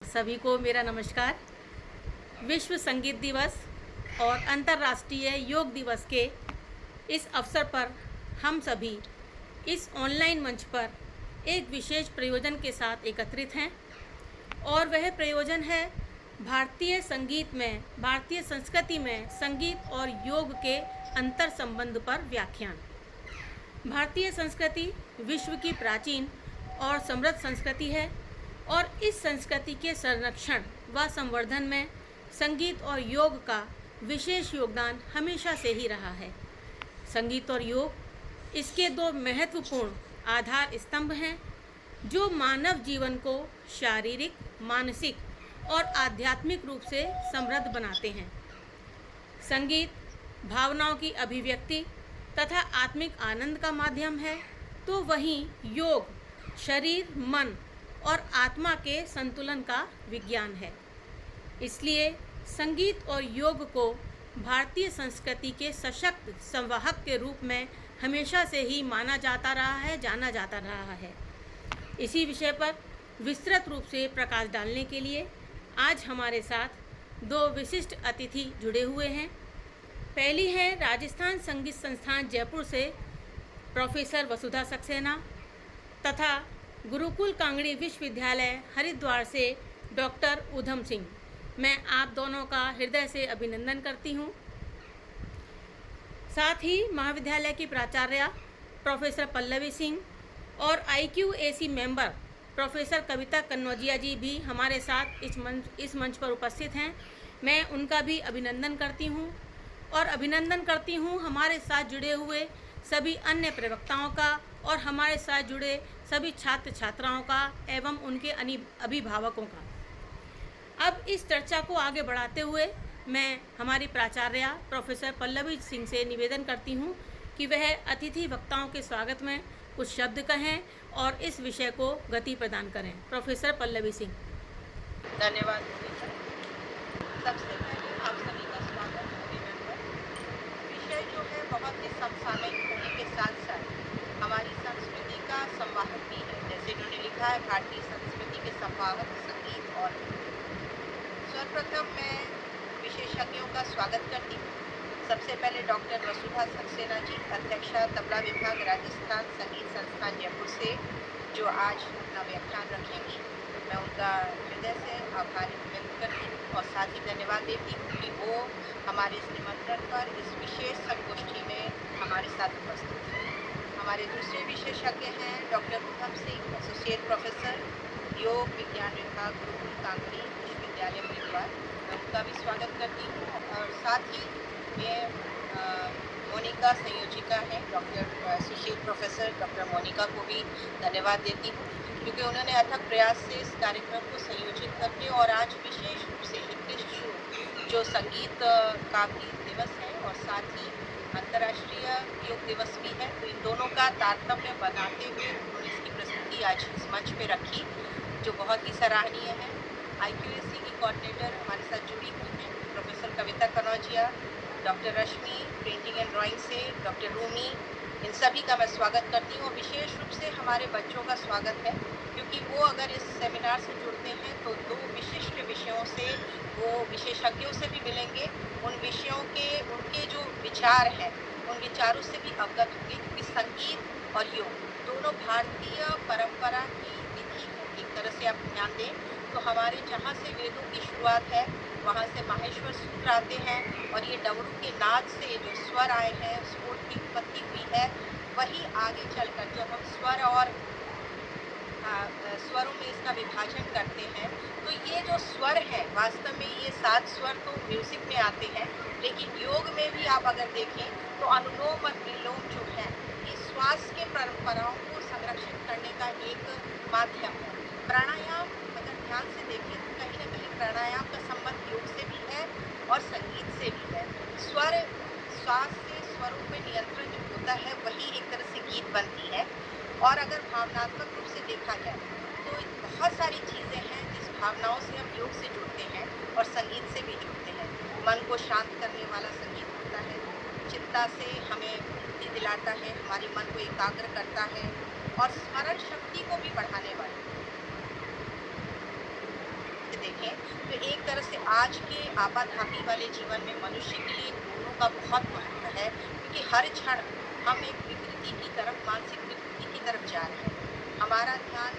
सभी को मेरा नमस्कार। विश्व संगीत दिवस और अंतर्राष्ट्रीय योग दिवस के इस अवसर पर हम सभी इस ऑनलाइन मंच पर एक विशेष प्रयोजन के साथ एकत्रित हैं और वह प्रयोजन है भारतीय संगीत में, भारतीय संस्कृति में संगीत और योग के अंतर संबंध पर व्याख्यान। भारतीय संस्कृति विश्व की प्राचीन और समृद्ध संस्कृति है और इस संस्कृति के संरक्षण व संवर्धन में संगीत और योग का विशेष योगदान हमेशा से ही रहा है। संगीत और योग इसके दो महत्वपूर्ण आधार स्तंभ हैं जो मानव जीवन को शारीरिक, मानसिक और आध्यात्मिक रूप से समृद्ध बनाते हैं। संगीत भावनाओं की अभिव्यक्ति तथा आत्मिक आनंद का माध्यम है, तो वहीं योग शरीर, मन और आत्मा के संतुलन का विज्ञान है। इसलिए संगीत और योग को भारतीय संस्कृति के सशक्त संवाहक के रूप में हमेशा से ही माना जाता रहा है, जाना जाता रहा है। इसी विषय पर विस्तृत रूप से प्रकाश डालने के लिए आज हमारे साथ दो विशिष्ट अतिथि जुड़े हुए हैं। पहली है राजस्थान संगीत संस्थान जयपुर से प्रोफेसर वसुधा सक्सेना तथा गुरुकुल कांगड़ी विश्वविद्यालय हरिद्वार से डॉक्टर ऊधम सिंह। मैं आप दोनों का हृदय से अभिनंदन करती हूँ। साथ ही महाविद्यालय की प्राचार्य प्रोफेसर पल्लवी सिंह और IQAC मेंबर प्रोफेसर कविता कन्नौजिया जी भी हमारे साथ इस मंच पर उपस्थित हैं। मैं उनका भी अभिनंदन करती हूँ और अभिनंदन करती हूँ हमारे साथ जुड़े हुए सभी अन्य प्रवक्ताओं का और हमारे साथ जुड़े सभी छात्र छात्राओं का एवं उनके अभिभावकों का। अब इस चर्चा को आगे बढ़ाते हुए मैं हमारी प्राचार्य प्रोफेसर पल्लवी सिंह से निवेदन करती हूँ कि वह अतिथि वक्ताओं के स्वागत में कुछ शब्द कहें और इस विषय को गति प्रदान करें। प्रोफेसर पल्लवी सिंह। धन्यवाद। सबसे पहले आप सभी का स्वागत है। विषय जो है बहुत ही समसामयिक होने के साथ साथ हमारी संस्कृति का संवाहक भी है। जैसे इन्होंने लिखा है, भारतीय संस्कृति के संवाहक संगीत और सर्वप्रथम मैं विशेषज्ञों का स्वागत करती हूँ। सबसे पहले डॉक्टर वसुधा सक्सेना जी, अध्यक्षा तबला विभाग राजस्थान संगीत संस्थान जयपुर से, जो आज अपना व्याख्यान रखेंगी। मैं उनका हृदय से आभार व्यक्त करती हूँ और साथ ही धन्यवाद देती हूँ कि वो हमारे इस निमंत्रण पर इस विशेष संगोष्ठी में हमारे साथ उपस्थित हैं। हमारे दूसरे विशेषज्ञ हैं doctor Udham Singh, associate professor योग विज्ञान विभाग गुरुकुल कांगड़ी विश्वविद्यालय हरिद्वार। मैं उनका भी स्वागत करती हूँ और साथ ही ये मोनिका संयोजिका है, doctor associate professor doctor Monika को भी धन्यवाद देती हूँ क्योंकि उन्होंने अथक प्रयास से इस कार्यक्रम को संयोजित करके और आज विशेष रूप से 21 जून जो संगीत का भी दिवस है और साथ ही अंतर्राष्ट्रीय योग दिवस भी है, तो इन दोनों का तारतम्य बनाते हुए उन्होंने इसकी प्रस्तुति आज इस मंच पे रखी जो बहुत ही सराहनीय है। IQAC की कोऑर्डिनेटर हमारे साथ जुड़ी हुई हैं professor Kavita Kannaujia, doctor Rashmi painting and drawing से, डॉक्टर रूमी, इन सभी का मैं स्वागत करती हूँ। विशेष रूप से हमारे बच्चों का स्वागत है क्योंकि वो अगर इस सेमिनार से जुड़ते हैं तो दो विशिष्ट विषयों से वो विशेषज्ञों से भी मिलेंगे। उन विषयों के उनके जो विचार हैं उन विचारों से भी अवगत होंगे क्योंकि संगीत और योग दोनों भारतीय परंपरा की विधि है। एक तरह से आप ध्यान दें तो हमारे जहाँ से वेदों की शुरुआत है वहाँ से माहेश्वर सूत्र आते हैं और ये डमरू के नाद से जो स्वर आए हैं, स्फोट की उत्पत्ति हुई है, वही आगे चलकर जो हम स्वर और स्वरों में इसका विभाजन करते हैं, तो ये जो स्वर है वास्तव में ये 7 स्वर तो म्यूज़िक में आते हैं, लेकिन योग में भी आप अगर देखें तो अनुलोम और विलोम जो है ये श्वास के परंपराओं को संरक्षित करने का एक माध्यम है। प्राणायाम अगर ध्यान से देखें तो कहीं ना कहीं प्राणायाम का संबंध योग से भी है और संगीत से भी है। स्वर, श्वास से स्वरों में नियंत्रण जो होता है वही एक तरह से गीत बनती है। और अगर भावनात्मक रूप से देखा जाए तो बहुत सारी चीज़ें हैं जिस भावनाओं से हम योग से जुड़ते हैं और संगीत से भी जुड़ते हैं। मन को शांत करने वाला संगीत होता है, चिंता से हमें मुक्ति दिलाता है, हमारी मन को एकाग्र करता है और स्मरण शक्ति को भी बढ़ाने वाला देखें तो एक तरह से आज के आपाधापी वाले जीवन में मनुष्य के लिए दोनों का बहुत महत्व है, क्योंकि हर क्षण हम एक विकृति की तरफ, मानसिक विकृति की तरफ जा रहे हैं। हमारा ध्यान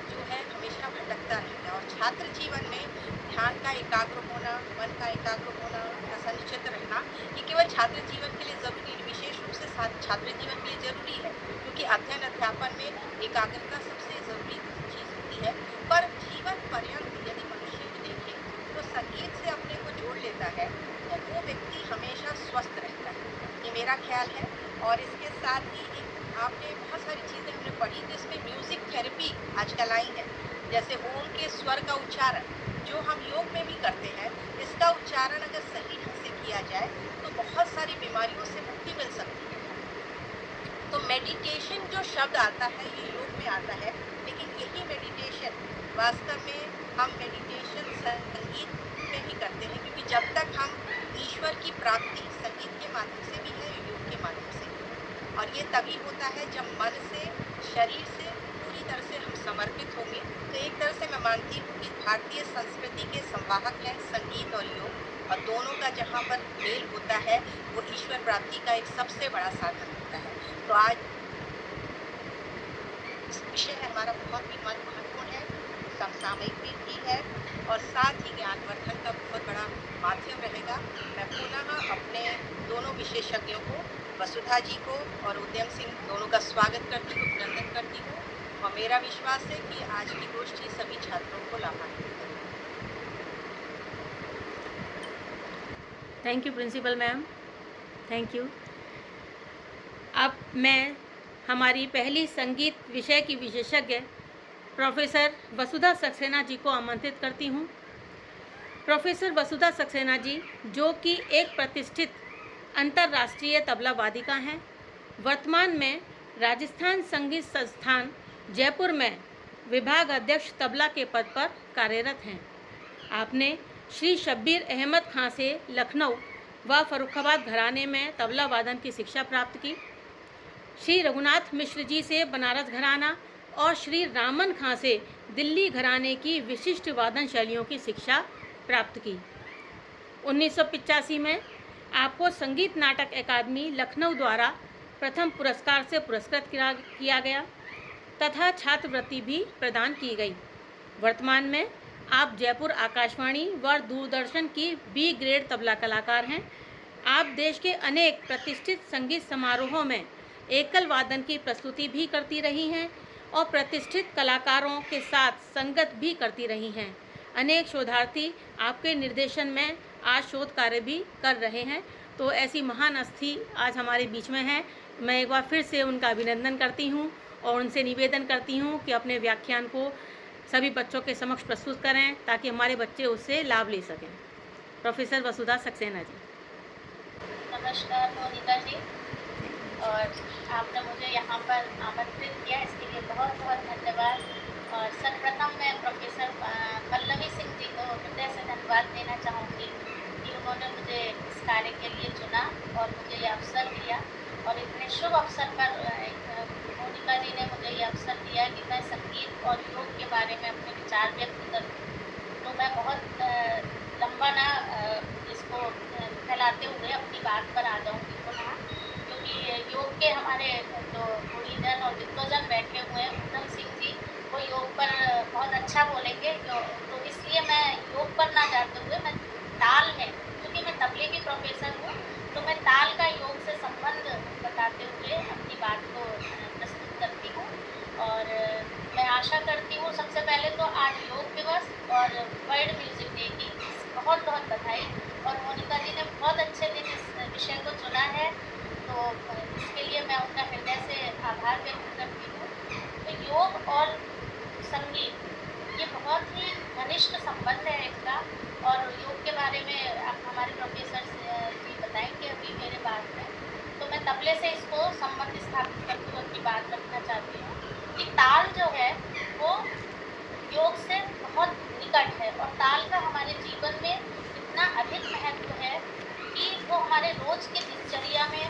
जो है हमेशा भटकता रहता है, और छात्र जीवन में ध्यान का एकाग्र होना, मन का एकाग्र होना, प्रसन्नचित्त रहना, ये केवल छात्र जीवन के लिए ज़रूरी नहीं, विशेष रूप से छात्र जीवन के लिए ज़रूरी है, क्योंकि अध्ययन अध्यापन में एकाग्रता सबसे ज़रूरी चीज़ होती है। पर जीवन पर्यंत यदि मनुष्य को देखें तो संगीत से अपने को जोड़ लेता है तो वो व्यक्ति हमेशा स्वस्थ रहता है, ये मेरा ख्याल है। और इसके साथ ही एक आपने बहुत सारी चीज़ें हमने पढ़ी तो इसमें म्यूज़िक थेरेपी आजकल आई है, जैसे ओम के स्वर का उच्चारण जो हम योग में भी करते हैं, इसका उच्चारण अगर सही ढंग से किया जाए तो बहुत सारी बीमारियों से मुक्ति मिल सकती है। तो मेडिटेशन जो शब्द आता है ये योग में आता है, लेकिन यही मेडिटेशन वास्तव में हम मेडिटेशन संगीत में भी करते हैं, क्योंकि जब तक हम ईश्वर की प्राप्ति संगीत के माध्यम से भी है, योग के माध्यम से भी है। और ये तभी होता है जब मन से, शरीर से पूरी तरह से हम समर्पित होंगे। तो एक तरह से मैं मानती हूँ कि भारतीय संस्कृति के संवाहक है संगीत और योग, और दोनों का जहाँ पर मेल होता है वो ईश्वर प्राप्ति का एक सबसे बड़ा साधन होता है। तो आज विषय हमारा बहुत ही महत्वपूर्ण है, समसामयिक भी है, और साथ ही ज्ञानवर्धन का बहुत बड़ा माध्यम रहेगा। मैं पुनः अपने दोनों विशेषज्ञों को, वसुधा जी को और उद्यम सिंह, दोनों का स्वागत करती हूँ, अभिनंदन करती हूँ, और मेरा विश्वास है कि आज की गोष्ठी सभी छात्रों को लाभान्वित करेगी। Thank you principal ma'am, thank you. अब मैं हमारी पहली संगीत विषय की विशेषज्ञ प्रोफेसर वसुधा सक्सेना जी को आमंत्रित करती हूँ। प्रोफेसर वसुधा सक्सेना जी, जो कि एक प्रतिष्ठित अंतर्राष्ट्रीय तबला वादिका हैं, वर्तमान में राजस्थान संगीत संस्थान जयपुर में विभाग अध्यक्ष तबला के पद पर कार्यरत हैं। आपने श्री शब्बीर अहमद खां से लखनऊ व फर्रुखाबाद घराने में तबला वादन की शिक्षा प्राप्त की। श्री रघुनाथ मिश्र जी से बनारस घराना और श्री रामन खां से दिल्ली घराने की विशिष्ट वादन शैलियों की शिक्षा प्राप्त की। 1985 में आपको संगीत नाटक अकादमी लखनऊ द्वारा प्रथम पुरस्कार से पुरस्कृत किया गया तथा छात्रवृत्ति भी प्रदान की गई। वर्तमान में आप जयपुर आकाशवाणी व दूरदर्शन की बी ग्रेड तबला कलाकार हैं। आप देश के अनेक प्रतिष्ठित संगीत समारोहों में एकल वादन की प्रस्तुति भी करती रही हैं और प्रतिष्ठित कलाकारों के साथ संगत भी करती रही हैं। अनेक शोधार्थी आपके निर्देशन में आज शोध कार्य भी कर रहे हैं। तो ऐसी महान हस्ती आज हमारे बीच में है। मैं एक बार फिर से उनका अभिनंदन करती हूँ और उनसे निवेदन करती हूँ कि अपने व्याख्यान को सभी बच्चों के समक्ष प्रस्तुत करें ताकि हमारे बच्चे उससे लाभ ले सकें। प्रोफेसर वसुधा सक्सेना जी। नमस्कार मोनिका जी, और आपने मुझे यहाँ पर आमंत्रित किया, इसके लिए बहुत बहुत धन्यवाद। और सर्वप्रथम मैं प्रोफेसर पल्लवी सिंह जी को हृदय से धन्यवाद देना चाहूँगी कि उन्होंने मुझे इस कार्य के लिए चुना और मुझे ये अवसर दिया, और इतने शुभ अवसर पर मोनिका जी ने मुझे ये अवसर दिया कि मैं संगीत और योग के बारे में अपने विचार व्यक्त करूँ। तो मैं बहुत लंबा ना इसको फैलाते हुए अपनी बात पर आ जाऊँगी पुनः, क्योंकि योग के हमारे जो गुणीजन और विद्वजन बैठे हुए हैं, उद्यम सिंह जी, वो योग पर बहुत अच्छा बोलेंगे। तो इसलिए मैं योग पर ना जाते हुए मैं ताल में, क्योंकि मैं तबले की प्रोफेसर हूँ, तो मैं ताल का योग से संबंध बताते हुए अपनी बात को प्रस्तुत करती हूँ। और मैं आशा करती हूँ सबसे पहले तो आज योग दिवस और वर्ल्ड म्यूज़िक डे की बहुत बहुत बधाई। और मोनिका जी ने बहुत अच्छे दिन इस विषय को चुना है, तो इसके लिए मैं उनका हृदय से आभार व्यक्त करती हूँ। तो योग और संगीत ये बहुत ही घनिष्ठ संबंध है इसका, और योग के बारे में आप हमारे प्रोफेसर जी बताएंगे अभी मेरे बाद में। तो मैं तबले से इसको संबंध स्थापित करते हुए अपनी बात रखना चाहती हूँ कि ताल जो है वो योग से बहुत निकट है, और ताल का हमारे जीवन में इतना अधिक महत्व है कि वो हमारे रोज़ की दिनचर्या में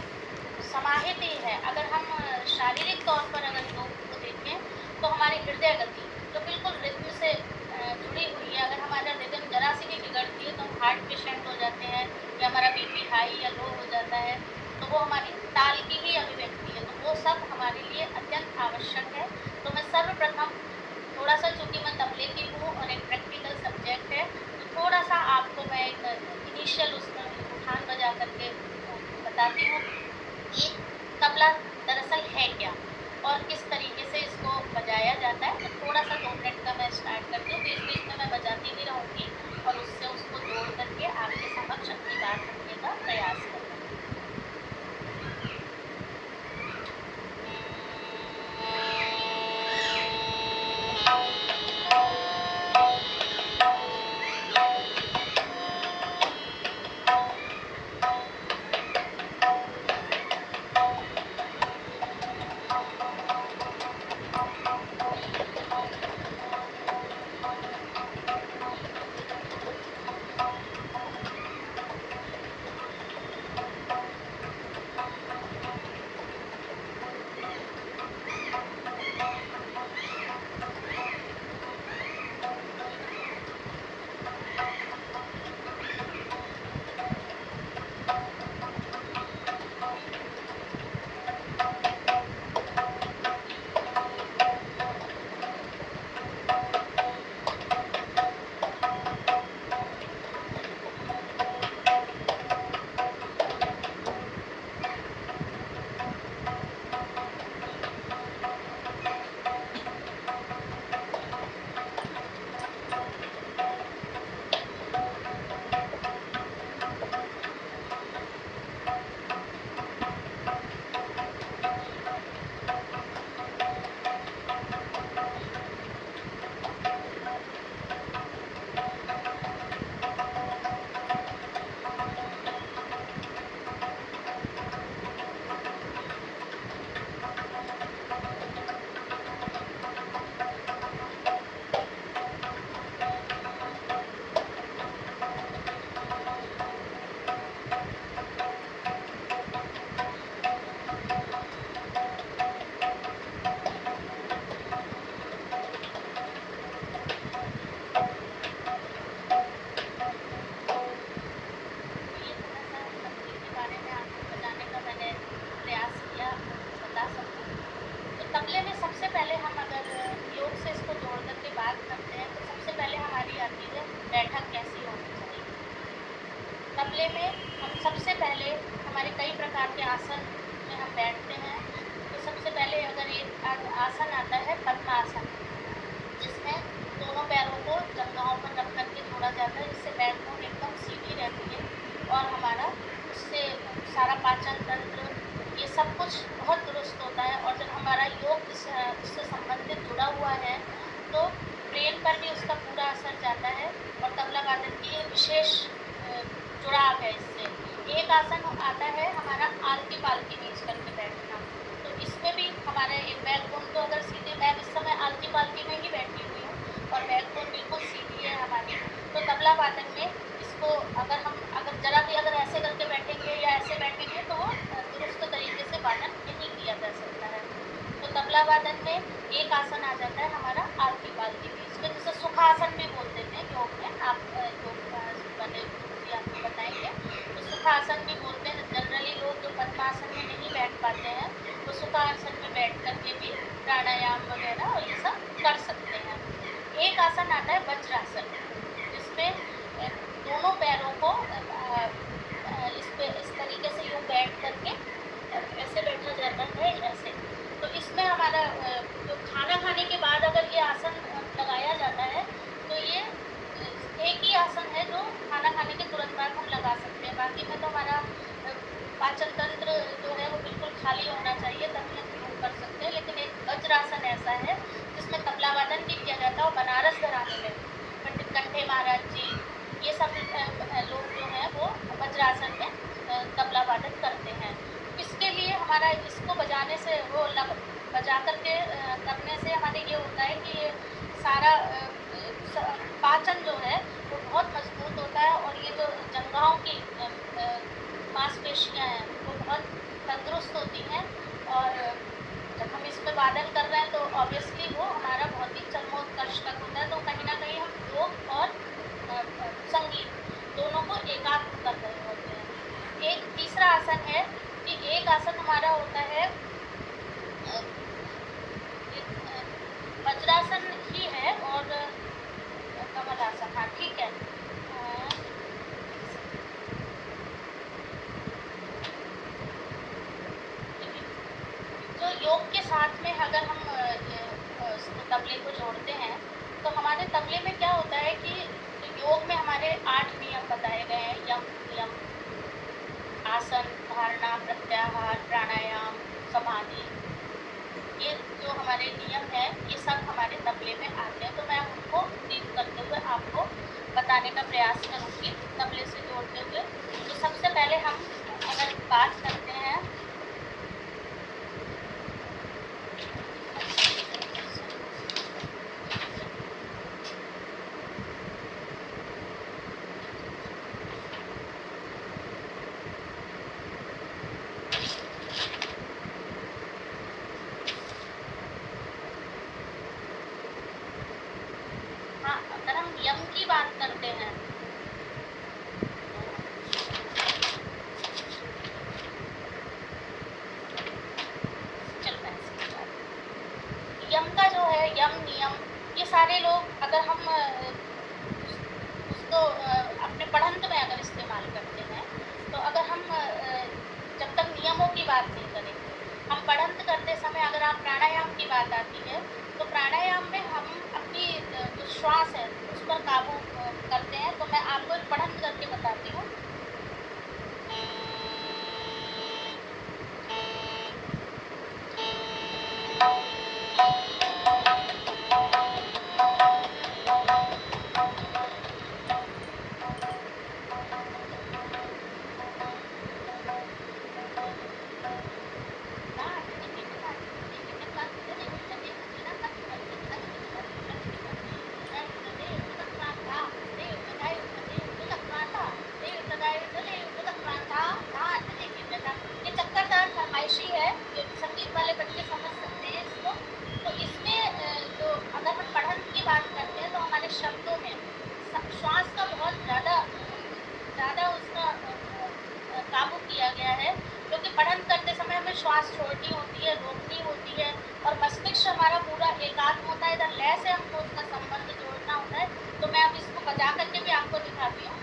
समाहित ही है। अगर हम शारीरिक तौर पर अगर योग को देखें तो हमारी हृदय गति जो बिल्कुल रिद्म से जुड़ी हुई है, अगर हमारा हार्ट पेशेंट हो जाते हैं या हमारा बीपी हाई या लो हो जाता है, तो वो हमारी ताल की ही अभिव्यक्ति है, तो वो सब हमारे लिए अत्यंत आवश्यक है। तो मैं सर्वप्रथम थोड़ा सा, चूँकि मैं तबले की हूँ और एक प्रैक्टिकल सब्जेक्ट है, तो थोड़ा सा आपको मैं एक इनिशियल उसमें उठान बजा करके बताती हूँ कि तबला दरअसल है क्या और किस तरीके से इसको बजाया जाता है। तो थोड़ा सा 2 मिनट का मैं स्टार्ट करती हूँ, बीच-बीच में मैं बजाती भी रहूँगी और उससे उसको जोड़ करके आपके समक्ष अपनी बात रखने का प्रयास करूँगी। ये थोड़ा-सा तबले के बारे में आपको बताने का मैंने प्रयास किया, बता सकूँ। तो तबले में सबसे पहले हम अगर योग से इसको जोड़ कर के बात करते हैं, तो सबसे पहले हमारी आती है बैठक कैसी होनी चाहिए। तबले में हम सबसे पहले हमारे कई प्रकार के आसन में हम बैठते हैं। तो सबसे पहले अगर एक आसन आता है पद्मासन, जिसमें दोनों पैरों को जंघाओं पर रख कर के जोड़ा जाता है, जिससे बैकबोन एकदम सीधी रहती है और हमारा उससे सारा पाचन तंत्र ये सब कुछ बहुत दुरुस्त होता है। और जब हमारा योग उससे संबंधित जुड़ा हुआ है, तो ब्रेन पर भी उसका पूरा असर जाता है और तबला वादन की ये विशेष जुड़ाव है इससे। एक आसन आता है हमारा आलती-पालती नीच करके बैठना, तो इसमें भी हमारे एक बैकबोन को अगर सीधे, मैं इस समय आलती-पालती में ही बैठी हुई हूँ और बैकबोन बिल्कुल सीधी है हमारी। तो तबला वादन में इसको अगर ज़रा भी अगर ऐसे करके बैठेंगे या ऐसे बैठेंगे, तो वो दुरुस्त तरीके से वादन नहीं किया जा सकता है। तो तबला वादन में एक आसन आ जाता है हमारा आलती-पालती में, इसको जिसे सुखासन भी बोल देते हैं योग में। आप योग वाले गुरुजी आपको बताएँगे। तो सुखासन भी बोलते हैं। जनरली लोग जो पद्मासन में नहीं बैठ पाते हैं, तो सुखासन में बैठ कर के भी प्राणायाम वगैरह और ये सब कर सकते हैं। एक आसन आता है वज्रासन, जिसमें दोनों पैरों को इस तरीके से यूँ बैठ कर के ऐसे बैठा जाता है, ऐसे। तो इसमें हमारा जो खाना खाने के बाद अगर ये आसन लगाया जाता है, तो ये एक ही आसन है जो खाना खाने के तुरंत बाद हम लगा सकते हैं। बाकी में तो हमारा पाचन तंत्र जो है वो बिल्कुल खाली होना चाहिए, तभी हम योग कर सकते हैं। लेकिन एक वज्रासन ऐसा है जिसमें तबला वादन भी किया जाता है और बनारस घराने में पंडित कंठे महाराज जी, ये सब लोग जो हैं वो वज्रासन में तबला वादन करते हैं। इसके लिए हमारा इसको बजाने से बजा कर के करने से हमारे ये होता है कि ये सारा पाचन जो है वो बहुत मजबूत होता है और ये जो जंघाओं की मांसपेशियाँ हैं वो बहुत तंदुरुस्त होती हैं। और जब हम इसमें वादन कर रहे हैं तो ऑब्वियसली वो हमारा बहुत ही चरमोत्कर्ष तक होता है। तो कहीं न कहीं हम योग और संगीत दोनों को जोड़ते हैं, तो हमारे तबले में क्या होता है कि योग में हमारे 8 नियम बताए गए हैं। यम, नियम, आसन, धारणा, प्रत्याहार, प्राणायाम, समाधि, ये जो हमारे नियम हैं ये सब हमारे तबले में आते हैं। तो मैं उनको ब्रीफ करते हुए आपको बताने का प्रयास करूँगी तबले से जोड़ते हुए। तो सबसे पहले हम अगर बात करते हैं हाँ, अगर हम यम की बात करते हैं चल मैं इसकी बात- यम का जो है यम नियम, ये सारे लोग अगर हम उसको अपने पढ़ंत में अगर इस्तेमाल करते हैं, तो अगर हम जब तक नियमों की बात नहीं करेंगे, हम पढ़ंत करते समय अगर आप प्राणायाम की बात आती है, तो प्राणायाम में हम अपनी जो श्वास है उस पर काबू करते हैं। तो मैं आपको एक पढ़ंत करके बताती हूँ। ये चक्करदार फरमाइशी है, ये संगीत वाले बच्चे समझ सकते हैं इसको। तो इसमें जो अगर हम पढ़ंत की बात करते हैं, तो हमारे शब्दों में श्वास का बहुत ज़्यादा उसका काबू किया गया है, क्योंकि पढ़ंत करते समय हमें श्वास छोड़नी होती है, रोकनी होती है, और मस्तिष्क हमारा पूरा एकाग्र होता है। इधर लय से हमको उसका संबंध जोड़ना होता है। तो मैं अब इसको बजा करके भी आपको दिखाती हूँ।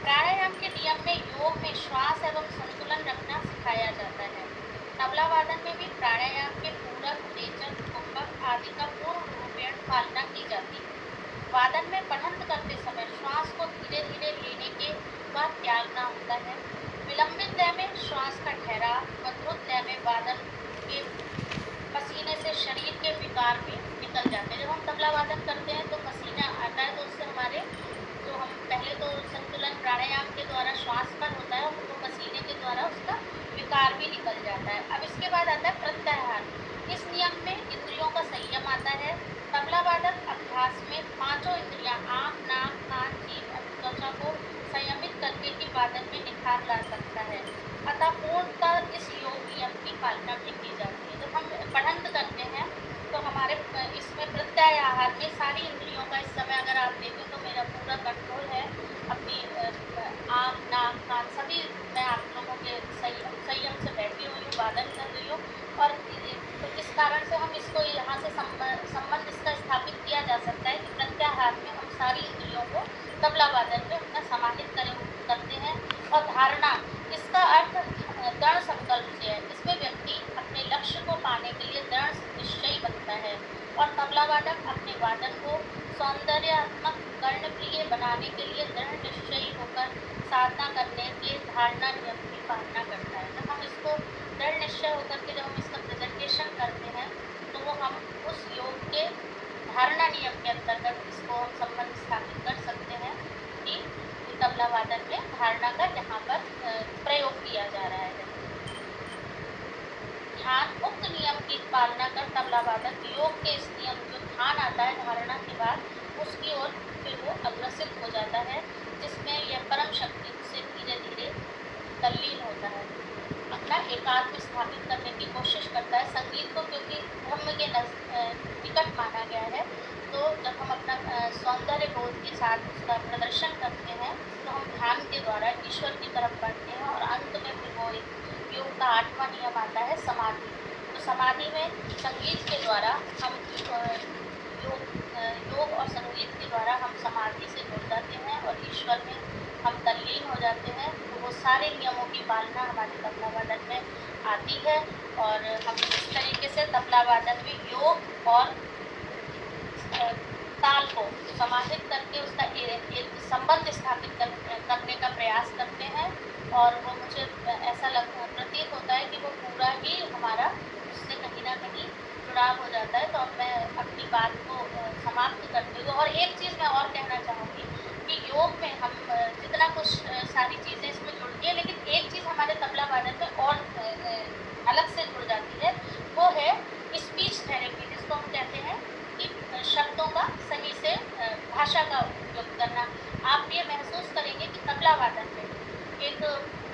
प्राणायाम के नियम में योग में श्वास एवं संतुलन रखना सिखाया जाता है। तबला वादन में भी प्राणायाम के पूरक, रेचक, कुंभक आदि का पूर्ण रूपेण पालना की जाती है। वादन में पठंत करते समय श्वास को धीरे धीरे लेने के बाद त्यागना होता है। विलंबित लय में श्वास का ठहराव व द्रुत लय में वादन के पसीने से शरीर के विकार भी निकल जाते हैं। जब हम तबला वादन करते हैं तो पसीना आता है, तो उससे हमारे जो हम पहले तो संतुलन प्राणायाम के द्वारा श्वास पर होता है, वो पसीने के द्वारा उसका विकार भी निकल जाता है। अब इसके बाद आता है प्रत्याहार। इस नियम में इंद्रियों का संयम आता है। तबला वादक अभ्यास में पांचों इंद्रियां आँख, नाक, कान, जीभ और त्वचा को संयमित करके ही वादन में निखार ला सकता है। अतः पूर्णतः इस योग नियम की पालना भी की जाती है। जब हम पढ़ंत करते हैं तो हमारे इसमें प्रत्याहार में सारी इंद्रियों का, इस समय अगर आप देखें तो मेरा पूरा कंट्रोल है अपनी आँख, नाक, कान सभी मैं आप लोगों के संयम से बैठी हुई हूँ, वादन कर रही हूँ। और तो इस कारण से हम इसको यहाँ से संबंध इसका स्थापित किया जा सकता है कि प्रत्याहार में हम सारी इंद्रियों को तबला वादन में अपना समाहित करते हैं। और धारणा, इसका अर्थ दृढ़ संकल्प से है। इसमें व्यक्ति अपने लक्ष्य को पाने के लिए दृढ़ निश्चयी बनता है और तबला वादक अपने वादन को सौंदर्यात्मक कर्णप्रिय बनाने के लिए दृढ़ निश्चयी होकर साधना करने के धारणा नियम की पालना करता है। जब हम इसको दृढ़ निश्चय होकर के जब हम इसका प्रेजेंटेशन करते हैं तो वो हम उस योग के धारणा नियम के अंतर्गत इसको हम संबंध स्थापित कर सकते हैं कि तबला वादन में धारणा का यहाँ पर प्रयोग किया जा रहा है। ध्यान उक्त नियम की पालना कर तबला वादक योग के इस नियम जो ध्यान आता है धारणा के बाद उसकी ओर फिर वो अग्रसित हो जाता है, जिसमें यह परम शक्ति से धीरे धीरे तल्लीन होता है, अपना एकात्म स्थापित करने की कोशिश करता है। संगीत को क्योंकि ब्रह्म के निकट माना गया है, तो जब हम अपना सौंदर्य बोध के साथ उसका प्रदर्शन करते हैं तो हम ध्यान के द्वारा ईश्वर की तरफ बढ़ते हैं और अंत में फिर वो योग का 8वां नियम आता है समाधि। तो समाधि में संगीत के द्वारा हम योग और संगीत के द्वारा हम समाधि से जुड़ जाते हैं और ईश्वर में हम तल्लीन हो जाते हैं। तो वो सारे नियमों की पालना हमारे तबला वादन में आती है और हम इस तरीके से तबला वादन में योग और ताल को समाहित करके उसका एक संबंध स्थापित करने का प्रयास करते हैं और वो मुझे ऐसा प्रतीत होता है कि वो पूरा ही हमारा उससे कहीं ना कहीं जुड़ाव हो जाता है। तो अब मैं अपनी बात को समाप्त करती हूँ और एक चीज़ मैं और कहना चाहूँगी कि योग में हम जितना कुछ सारी चीज़ें इसमें जुड़ती है, लेकिन एक चीज़ हमारे तबला वादन में और अलग से जुड़ जाती है, वो है स्पीच थेरेपी, जिसको हम कहते हैं कि शब्दों का सही से भाषा का उपयोग करना। आप ये महसूस करेंगे कि तबला वादन में एक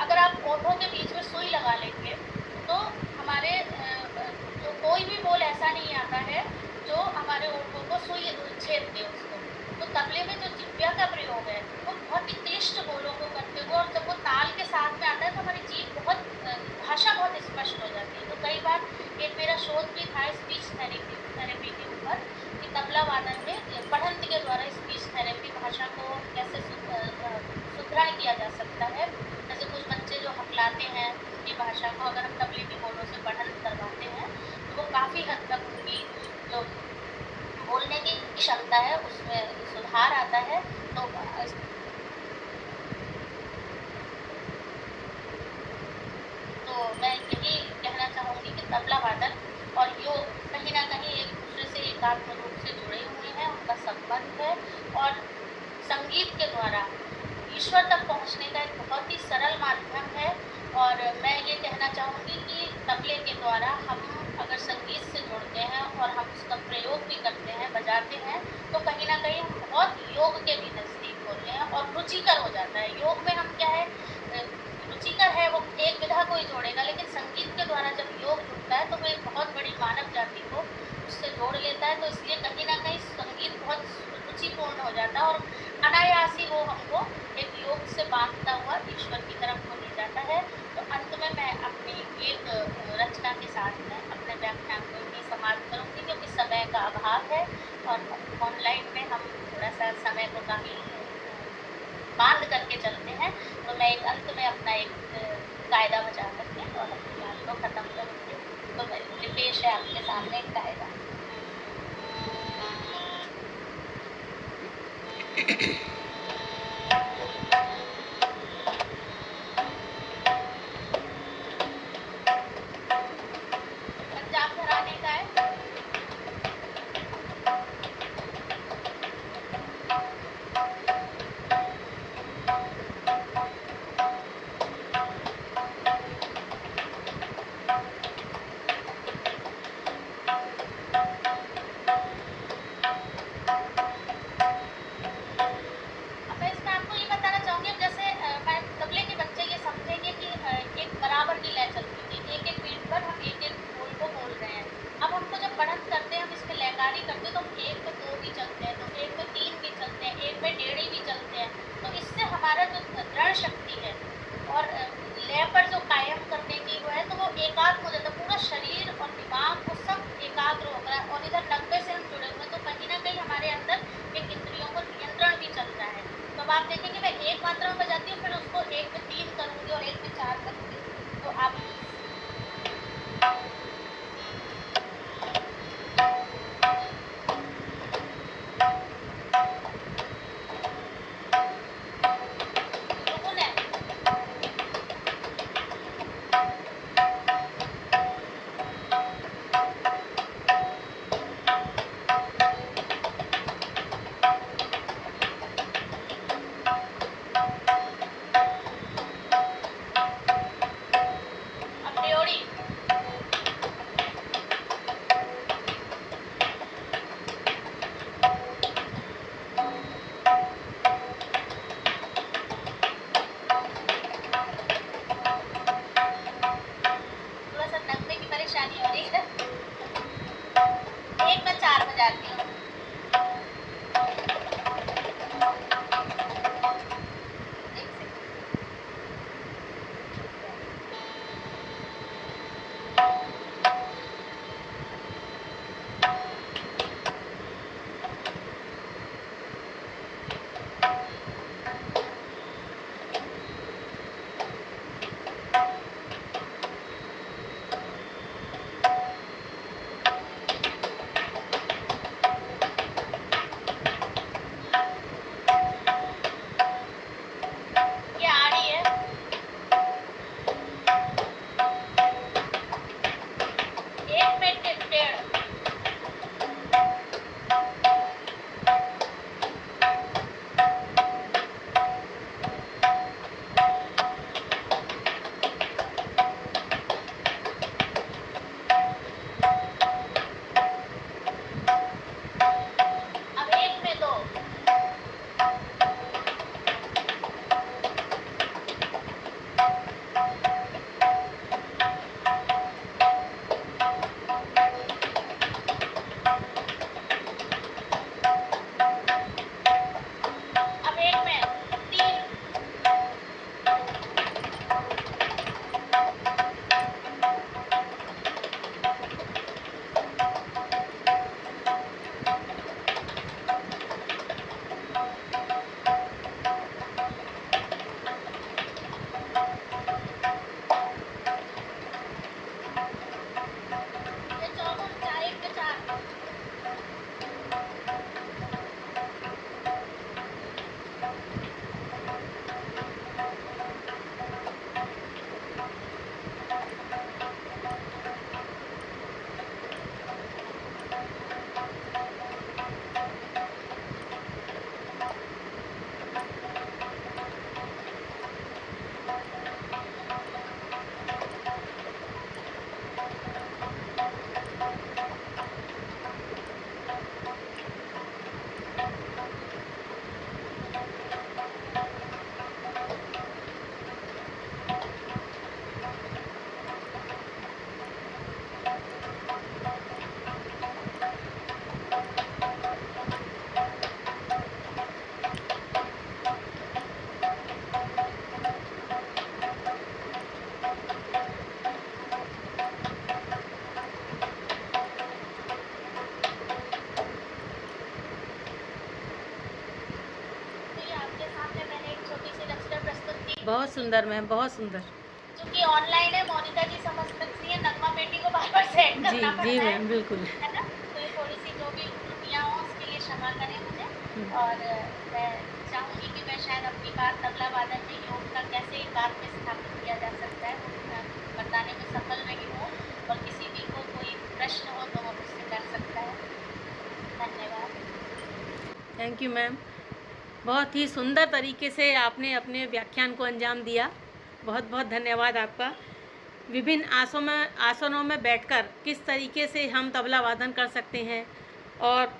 अगर आप ओठों के बीच में सुई लगा लेंगे तो हमारे जो कोई भी बोल ऐसा नहीं आता है जो हमारे ओठों को सुई छेद दे उसको। तो तबले में जो जिह्वा का प्रयोग है वो बहुत ही क्लिष्ट बोलों को करते हुए और जब वो ताल के साथ में आता है तो हमारी जीभ भाषा बहुत स्पष्ट हो जाती है। तो कई बार एक मेरा शोध भी था स्पीच थेरेपी के ऊपर कि तबला वादन में पढ़ंत के द्वारा स्पीच थेरेपी भाषा को कैसे सुधार किया जा सकता है। जैसे कुछ बच्चे जो हकलाते हैं उनकी भाषा को अगर हम तबले के बोलों से पढ़ंत करवाते हैं तो वो काफ़ी हद तक उनकी जो बोलने की क्षमता है उसमें सुधार आता है। तो मैं यही कहना चाहूँगी कि तबला वादन और योग कहीं ना कहीं एक दूसरे से एकात्म रूप से जुड़े हुए हैं, उनका संबंध है और संगीत के द्वारा ईश्वर तक पहुँचने का एक बहुत ही सरल माध्यम है। और मैं ये कहना चाहूँगी कि तबले के द्वारा हम अगर संगीत से जुड़ते हैं और हम उसका प्रयोग भी करते हैं, बजाते हैं, तो कहीं ना कहीं हम बहुत योग के भी नज़दीक होते हैं और रुचिकर हो जाता है। योग में हम क्या है रुचिकर है वो एक विधा को ही जोड़ेगा, लेकिन संगीत के द्वारा जब योग जुड़ता है तो वो एक बहुत बड़ी मानव जाति को उससे जोड़ लेता है। तो इसलिए कहीं ना कहीं संगीत बहुत रुचिपूर्ण हो जाता है और अनायास ही वो हमको एक योग से बांधता हुआ ईश्वर की तरफ को ले जाता है। तो अंत में मैं अपनी एक रचना के साथ में अपने व्याख्यान को यही समाप्त करूँगी, क्योंकि समय का अभाव है और ऑनलाइन में हम थोड़ा सा समय को काफ़ी बांध करके चलते हैं। तो मैं एक अंत में अपना एक कायदा बजा करके और अपनी बात को ख़त्म करूँगी। तो मेरी पेश है आपके सामने एक कायदा। पंजाब घराने का है। अब मैं इसमें आपको ये बताना चाहूँगी, अब जैसे मैं तबले के बच्चे ये समझेंगे कि एक बराबर की लय चलती थी, एक एक बीट पर हम एक एक बोल को बोल रहे हैं। अब हमको जब बढ़त करते हैं, हम इसमें लयकारी करते हैं तो हम एक में दो भी चलते हैं, तो एक में तीन भी चलते हैं, एक में डेढ़ी भी चलते हैं। तो इससे हमारा जो दृढ़ शक्ति है और लय पर जो कायम करने की वो है, तो वो एकाग्र हो जाता है, पूरा शरीर और दिमाग वो सब एकाग्र हो गया और इधर 90 से हम जुड़े हुए हैं। तो कहीं ना कहीं हमारे अंदर एक इंद्रियों को नियंत्रण भी चल रहा है। तो अब आप देखेंगे मैं एक मात्रा में बजाती हूँ, फिर उसको एक में 3 करूँगी और एक में 4 करूँगी। तो आप बहुत सुंदर मैम, बहुत सुंदर। क्योंकि ऑनलाइन है, मोनिका जी समझ सकती है, नगमा बेटी को बार-बार सेंड जी, करना जी पड़ता मैम, बिल्कुल। है ना? तो ये थोड़ी-सी जो भी त्रुटियाँ हों उसके लिए क्षमा करें मुझे। हुँ। और मैं चाहूँगी कि मैं शायद अपनी बात तबला वादन में योग का कैसे एकाग्र में स्थापित किया जा सकता है वो बताने में सफल रही हूँ, और किसी भी को कोई प्रश्न हो तो वो मुझसे कर सकता है। धन्यवाद। Thank you ma'am. बहुत ही सुंदर तरीके से आपने अपने व्याख्यान को अंजाम दिया। बहुत बहुत धन्यवाद आपका। विभिन्न आसनों में बैठकर किस तरीके से हम तबला वादन कर सकते हैं और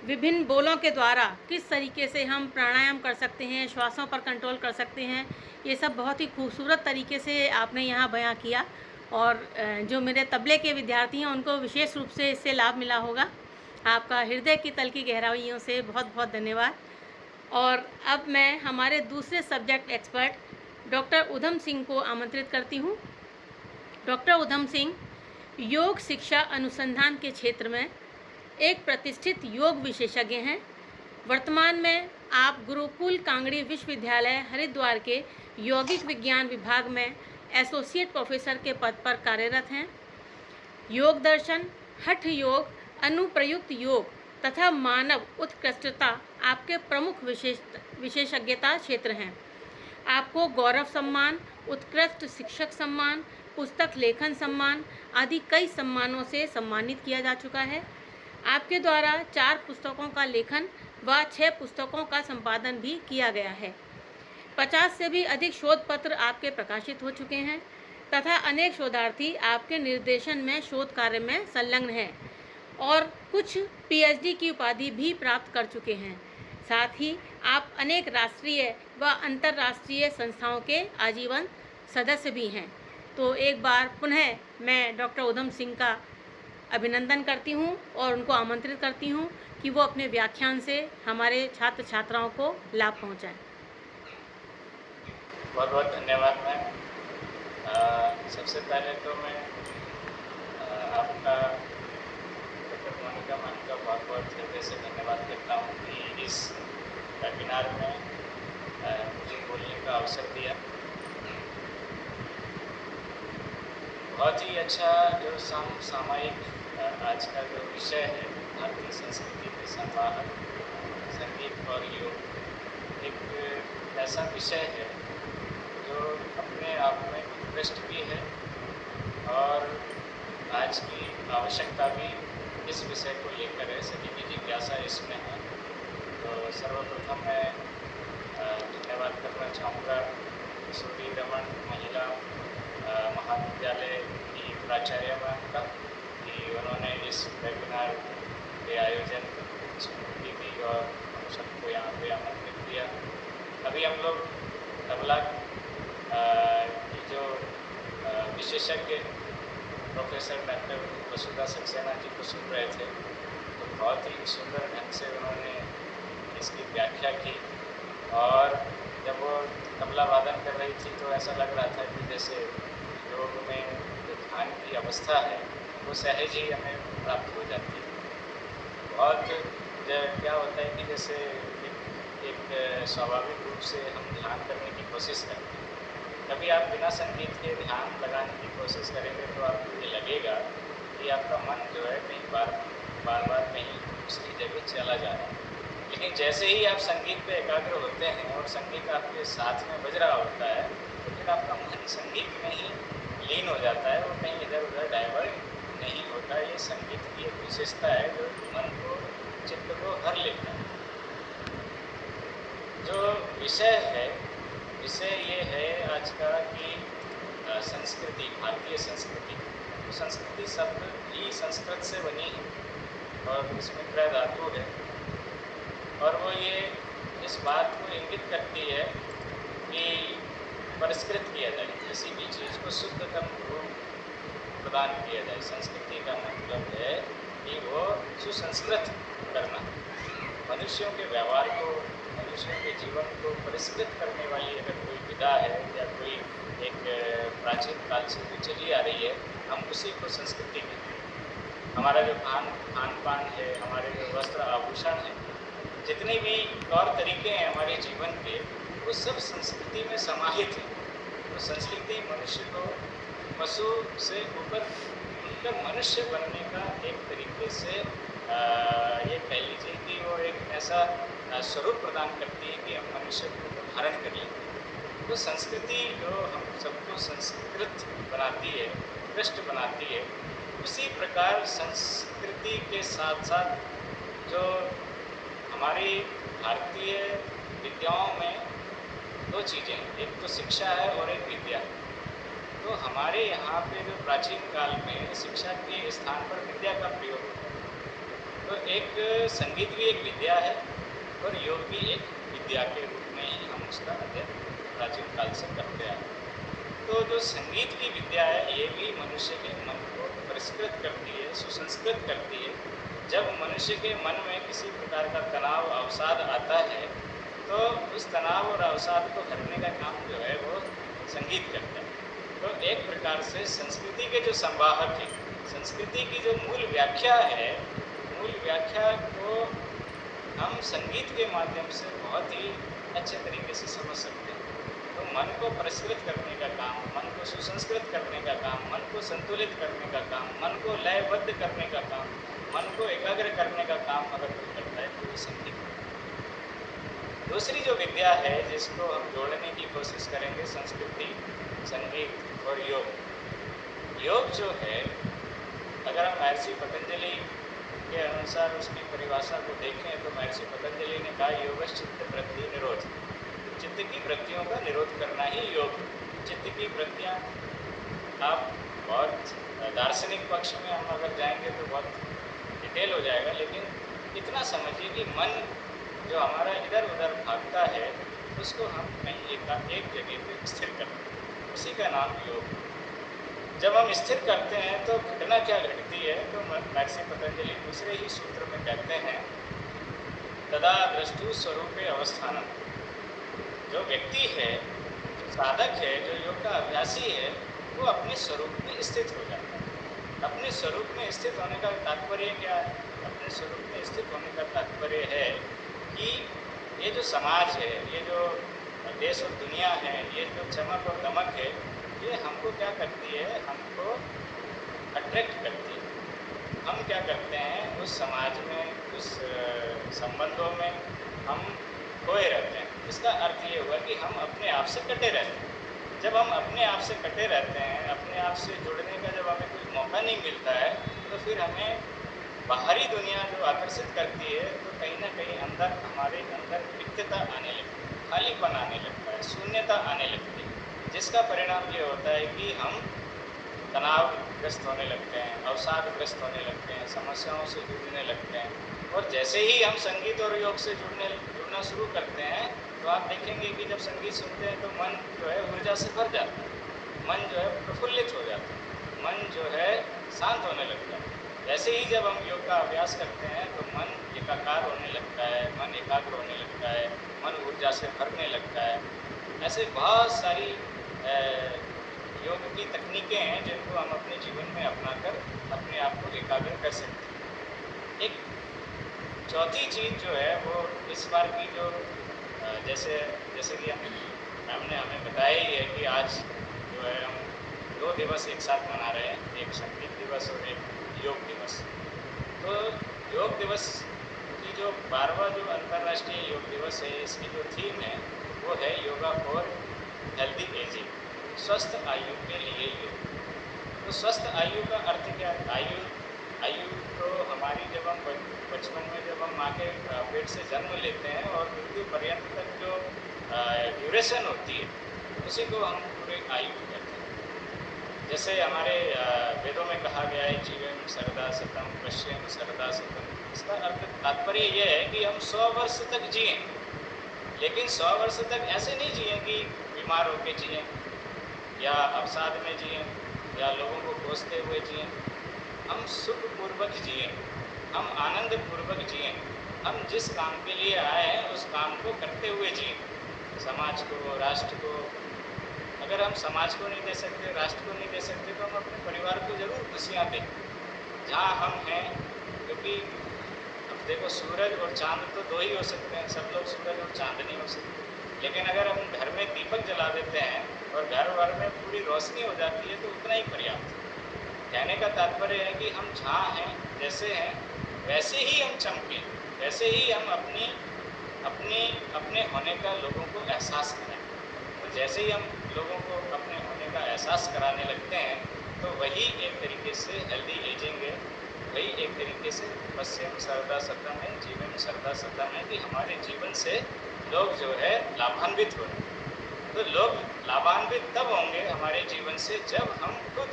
विभिन्न बोलों के द्वारा किस तरीके से हम प्राणायाम कर सकते हैं, श्वासों पर कंट्रोल कर सकते हैं, ये सब बहुत ही खूबसूरत तरीके से आपने यहाँ बयां किया। और जो मेरे तबले के विद्यार्थी हैं उनको विशेष रूप से इससे लाभ मिला होगा। आपका हृदय की तल की गहराइयों से बहुत बहुत धन्यवाद। और अब मैं हमारे दूसरे subject expert doctor Udham Singh को आमंत्रित करती हूँ। डॉक्टर उधम सिंह योग शिक्षा अनुसंधान के क्षेत्र में एक प्रतिष्ठित योग विशेषज्ञ हैं। वर्तमान में आप गुरुकुल कांगड़ी विश्वविद्यालय हरिद्वार के यौगिक विज्ञान विभाग में एसोसिएट प्रोफेसर के पद पर कार्यरत हैं। योग दर्शन, हठ योग, अनुप्रयुक्त योग तथा मानव उत्कृष्टता आपके प्रमुख विशेषज्ञता क्षेत्र हैं। आपको गौरव सम्मान, उत्कृष्ट शिक्षक सम्मान, पुस्तक लेखन सम्मान आदि कई सम्मानों से सम्मानित किया जा चुका है। आपके द्वारा 4 पुस्तकों का लेखन व 6 पुस्तकों का संपादन भी किया गया है। 50 से भी अधिक शोध पत्र आपके प्रकाशित हो चुके हैं तथा अनेक शोधार्थी आपके निर्देशन में शोध कार्य में संलग्न हैं और कुछ पीएचडी की उपाधि भी प्राप्त कर चुके हैं। साथ ही आप अनेक राष्ट्रीय व अंतर्राष्ट्रीय संस्थाओं के आजीवन सदस्य भी हैं। तो एक बार पुनः मैं डॉक्टर उधम सिंह का अभिनंदन करती हूँ और उनको आमंत्रित करती हूँ कि वो अपने व्याख्यान से हमारे छात्र छात्राओं को लाभ पहुँचाएं। बहुत बहुत धन्यवाद मैम। सबसे पहले तो मैं आपका डॉक्टर मोनिका मैम का बहुत बहुत हृदय से धन्यवाद करता हूँ कि इस वेबिनार में मुझे बोलने का अवसर दिया। बहुत ही अच्छा जो सामायिक आज का जो विषय है भारतीय संस्कृति के संवाहन, संगीत और योग, एक ऐसा विषय है जो अपने आप में उत्कृष्ट भी है और आज की आवश्यकता भी इस विषय को लेकर है, सभी की जिज्ञासा इसमें है। तो सर्वप्रथम मैं धन्यवाद करना चाहूँगा सूरी रमन महिला महाविद्यालय की प्राचार्य मैम का कि उन्होंने इस वेबिनार के आयोजन स्फूर्ति दी और हम सबको यहाँ पे आमंत्रित किया। अभी हम लोग तबला की जो विशेषज्ञ प्रोफेसर डॉक्टर वसुधा सक्सेना जी को सुन रहे थे, तो बहुत ही सुंदर ढंग से उन्होंने इसकी व्याख्या की और जब वो तबला वादन कर रही थी तो ऐसा लग रहा था कि जैसे योग में जो ध्यान की अवस्था है वो सहज ही हमें प्राप्त हो जाती है। बहुत क्या होता है कि जैसे एक स्वाभाविक रूप से हम ध्यान करने की कोशिश करते हैं, कभी आप बिना संगीत के ध्यान लगाने की कोशिश करेंगे तो आपको ये लगेगा कि आपका मन जो है कहीं बार बार कहीं दूसरी जगह चला जा रहा है। लेकिन जैसे ही आप संगीत पे एकाग्र होते हैं और संगीत आपके साथ में बज रहा होता है तो फिर आपका मन संगीत में ही लीन हो जाता है, वो कहीं इधर उधर डाइवर्ट नहीं होता। ये संगीत की एक विशेषता है जो मन को, चित्त को हर लेता है। जो विषय है, विषय ये है आज का कि संस्कृति, भारतीय संस्कृति। तो संस्कृति शब्द ही संस्कृत से बनी है और इसमें क्रय धातु है और वो ये इस बात को इंगित करती है कि परिष्कृत किया जाए, किसी भी चीज़ को शुद्धतम रूप प्रदान किया जाए। संस्कृति का मतलब है कि वो सुसंस्कृत करना, मनुष्यों के व्यवहार को, मनुष्यों के जीवन को परिष्कृत करने वाली अगर कोई विधा है या कोई एक प्राचीन काल से जो चली आ रही है, हम उसी को संस्कृति कहते हैं। हमारा जो खान पान है, हमारे जो वस्त्र आभूषण हैं, जितने भी तौर तरीके हैं हमारे जीवन के, वो सब संस्कृति में समाहित है। तो संस्कृति मनुष्य को पशु से ऊपर उठकर मनुष्य बनने का एक तरीके से ये कह लीजिए कि वो एक ऐसा स्वरूप प्रदान करती है कि हम मनुष्य को धारण कर लेते हैं। तो संस्कृति जो हम सबको संस्कृत बनाती है, उत्कृष्ट बनाती है, उसी प्रकार संस्कृति के साथ साथ जो हमारी भारतीय विद्याओं में दो चीज़ें हैं, एक तो शिक्षा है और एक विद्या। तो हमारे यहाँ पे जो प्राचीन काल में शिक्षा के स्थान पर विद्या का प्रयोग होता है। तो एक संगीत भी एक विद्या है और योग भी एक विद्या के रूप में ही हम उसका अध्ययन प्राचीन काल से करते आए। तो जो संगीत की विद्या है ये भी मनुष्य के मन को परिष्कृत करती है, सुसंस्कृत करती है। जब मनुष्य के मन में किसी प्रकार का तनाव अवसाद आता है तो उस तनाव और अवसाद को हरने का काम जो है वो संगीत करता है। तो एक प्रकार से संस्कृति के जो संवाहक है, संस्कृति की जो मूल व्याख्या है, मूल व्याख्या को हम संगीत के माध्यम से बहुत ही अच्छे तरीके से समझ सकते हैं। तो मन को परिष्कृत करने का काम, मन को सुसंस्कृत करने का काम, मन को संतुलित करने का काम, मन को लयबद्ध करने का काम, मन को एकाग्र करने का काम अगर कोई करता है तो वो संगीत है। दूसरी जो विद्या है जिसको हम जोड़ने की कोशिश करेंगे, संस्कृति, संगीत और योग। योग जो है, अगर हम महर्षि पतंजलि के अनुसार उसकी परिभाषा को देखें तो महर्षि पतंजलि ने कहा योगश्चित्त वृत्ति निरोध। चित्त की वृत्तियों का निरोध करना ही योग। चित्त की वृत्तियाँ आप बहुत दार्शनिक पक्ष में हम अगर जाएंगे तो बहुत डिटेल हो जाएगा, लेकिन इतना समझिए कि मन जो हमारा इधर उधर भागता है उसको हम कहीं एक जगह पे स्थिर करते हैं, उसी का नाम योग। जब हम स्थिर करते हैं तो घटना क्या घटती है, तो महर्षि पतंजलि दूसरे ही सूत्र में कहते हैं तदा दृष्टु स्वरूपे अवस्थानम। जो व्यक्ति है, जो साधक है, जो योग का अभ्यासी है, वो अपने स्वरूप में स्थित हो जाता है। अपने स्वरूप में स्थित होने का तात्पर्य क्या है? अपने स्वरूप में स्थित होने का तात्पर्य है कि ये जो समाज है, ये जो देश और दुनिया है, ये जो चमक और दमक है, ये हमको क्या करती है? हमको अट्रैक्ट करती है। हम क्या करते हैं उस समाज में, उस संबंधों में हम खोए रहते हैं। इसका अर्थ ये हुआ कि हम अपने आप से कटे रहते हैं। जब हम अपने आप से कटे रहते हैं, अपने आप से जुड़ने का जब हमें कोई मौका नहीं मिलता है, तो फिर हमें बाहरी दुनिया जो आकर्षित करती है, तो कहीं ना कहीं अंदर हमारे अंदर रिक्तता आने लगती है, खालीपन आने लगता है, शून्यता आने लगती है, जिसका परिणाम ये होता है कि हम तनावग्रस्त होने लगते हैं, अवसादग्रस्त होने लगते हैं, समस्याओं से जूझने लगते हैं। और जैसे ही हम संगीत और योग से जुड़ना शुरू करते हैं तो आप देखेंगे कि जब संगीत सुनते हैं तो मन जो है ऊर्जा से भर जाता है, मन जो है प्रफुल्लित हो जाता है, मन जो है शांत होने लगता है। जैसे ही जब हम योग का अभ्यास करते हैं तो मन एकाकार होने लगता है, मन एकाग्र होने लगता है, मन ऊर्जा से भरने लगता है। ऐसे बहुत सारी योग की तकनीकें हैं जिनको हम अपने जीवन में अपनाकर अपने आप को एकाग्र कर सकते हैं। एक चौथी चीज़ जो है वो इस बार की जो जैसे कि हमने हमें बताया ही है कि आज जो है हम 2 दिवस एक साथ मना रहे हैं, एक संगीत दिवस और एक योग दिवस। तो योग दिवस की जो 12वां जो अंतर्राष्ट्रीय योग दिवस है, इसकी जो थीम है वो है योगा फॉर हेल्दी एजिंग, स्वस्थ आयु के लिए योग। तो स्वस्थ आयु का अर्थ क्या है? आयु तो हमारी जब हम बचपन में जब हम माँ के पेट से जन्म लेते हैं और मृत्यु पर्यंत तक जो ड्यूरेशन होती है उसी को हम पूरे आयु कहते हैं। जैसे हमारे वेदों में कहा गया है जीवन सरदा सतम पश्चिम सरदा सतम। इसका अर्थ तात्पर्य यह है कि हम 100 वर्ष तक जिए, लेकिन 100 वर्ष तक ऐसे नहीं जिए कि बीमार होकर जिए या अवसाद में जिए या लोगों को कोसते हुए जिए। हम सुखपूर्वक जिए, हम आनंद पूर्वक जिए, हम जिस काम के लिए आए हैं उस काम को करते हुए जिए। समाज को, राष्ट्र को, अगर हम समाज को नहीं दे सकते, राष्ट्र को नहीं दे सकते, तो हम अपने परिवार को ज़रूर खुशियाँ दें जहाँ हम हैं। क्योंकि अब देखो सूरज और चाँद तो 2 ही हो सकते हैं, सब लोग सूरज और चाँद नहीं हो सकते। लेकिन अगर हम घर में दीपक जला देते हैं और घर भर में पूरी रोशनी हो जाती है तो उतना ही पर्याप्त है। कहने का तात्पर्य है कि हम जहाँ हैं, जैसे हैं, वैसे ही हम चमकें, वैसे ही हम अपने होने का लोगों को एहसास कराएं। तो जैसे ही हम लोगों को अपने होने का एहसास कराने लगते हैं तो वही एक तरीके से हेल्दी एजिंग है, वही एक तरीके से पश्चिम सर्वदा सतम है, जीवन सर्वदा सतम है कि हमारे जीवन से लोग जो है लाभान्वित हो रहे हैं। तो लोग लाभान्वित तब होंगे हमारे जीवन से जब हम खुद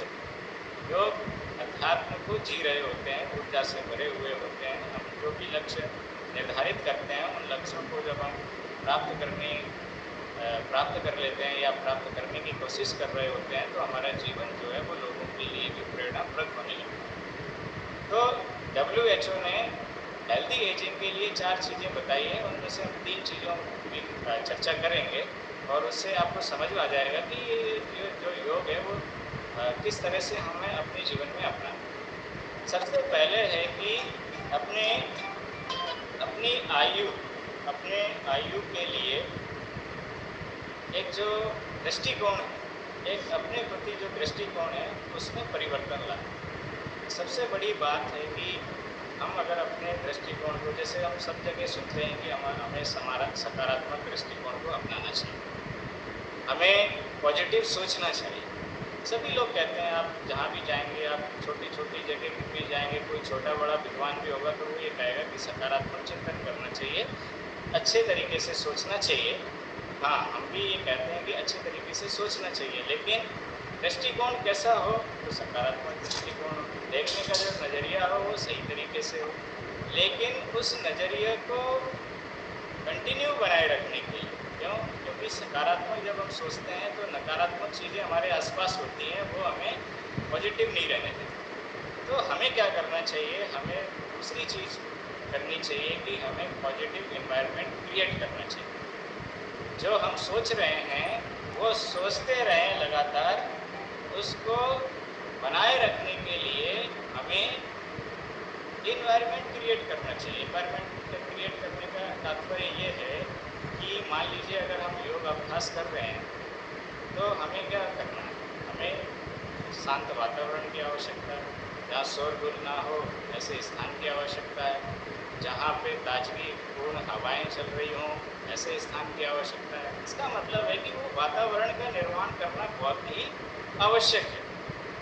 योग अध्यात्म को जी रहे होते हैं, ऊर्जा से भरे हुए होते हैं। हम जो भी लक्ष्य निर्धारित करते हैं उन लक्ष्यों को जब हम प्राप्त कर लेते हैं या प्राप्त करने की कोशिश कर रहे होते हैं तो हमारा जीवन जो है वो लोगों के लिए भी प्रेरणाप्रद होने लगता है। तो WHO ने हेल्दी एजिंग के लिए 4 चीज़ें बताई हैं, उनमें से हम 3 चीज़ों की चर्चा करेंगे और उससे आपको समझ में आ जाएगा कि ये जो योग है वो किस तरह से हमें अपने जीवन में अपनाना। सबसे पहले है कि अपनी आयु के लिए एक जो दृष्टिकोण है, एक अपने प्रति जो दृष्टिकोण है उसमें परिवर्तन लाए। सबसे बड़ी बात है कि हम अगर अपने दृष्टिकोण को, जैसे हम सब जगह सुनते हैं कि हमें सकारात्मक दृष्टिकोण को अपनाना चाहिए, हमें पॉजिटिव सोचना चाहिए। सभी लोग कहते हैं, आप जहाँ भी जाएंगे, आप छोटी छोटी जगह भी जाएंगे, कोई छोटा बड़ा विद्वान भी होगा तो वो ये कहेगा कि सकारात्मक चिंतन करना चाहिए, अच्छे तरीके से सोचना चाहिए। हाँ, हम भी ये कहते हैं कि अच्छे तरीके से सोचना चाहिए, लेकिन दृष्टिकोण कैसा हो तो सकारात्मक दृष्टिकोण हो, देखने का जो नज़रिया हो वो सही तरीके से हो। लेकिन उस नज़रिए को कंटिन्यू बनाए रखने के लिए, क्योंकि सकारात्मक जब हम सोचते हैं तो नकारात्मक चीज़ें हमारे आसपास होती हैं, वो हमें पॉजिटिव नहीं रहने देती। तो हमें क्या करना चाहिए, हमें दूसरी चीज़ करनी चाहिए कि हमें पॉजिटिव एनवायरनमेंट क्रिएट करना चाहिए। जो हम सोच रहे हैं वो सोचते रहें लगातार, उसको बनाए रखने के लिए हमें इन्वायरमेंट क्रिएट करना चाहिए। इन्वायरमेंट क्रिएट करने का तात्पर्य ये है कि मान लीजिए अगर हम योग अभ्यास कर रहे हैं तो हमें क्या करना है, हमें शांत वातावरण की आवश्यकता है, जहाँ शोरगुल ना हो ऐसे स्थान की आवश्यकता है, जहाँ पे ताजगी पूर्ण हवाएं चल रही हों ऐसे स्थान की आवश्यकता है। इसका मतलब है कि वो वातावरण का निर्माण करना बहुत ही आवश्यक है।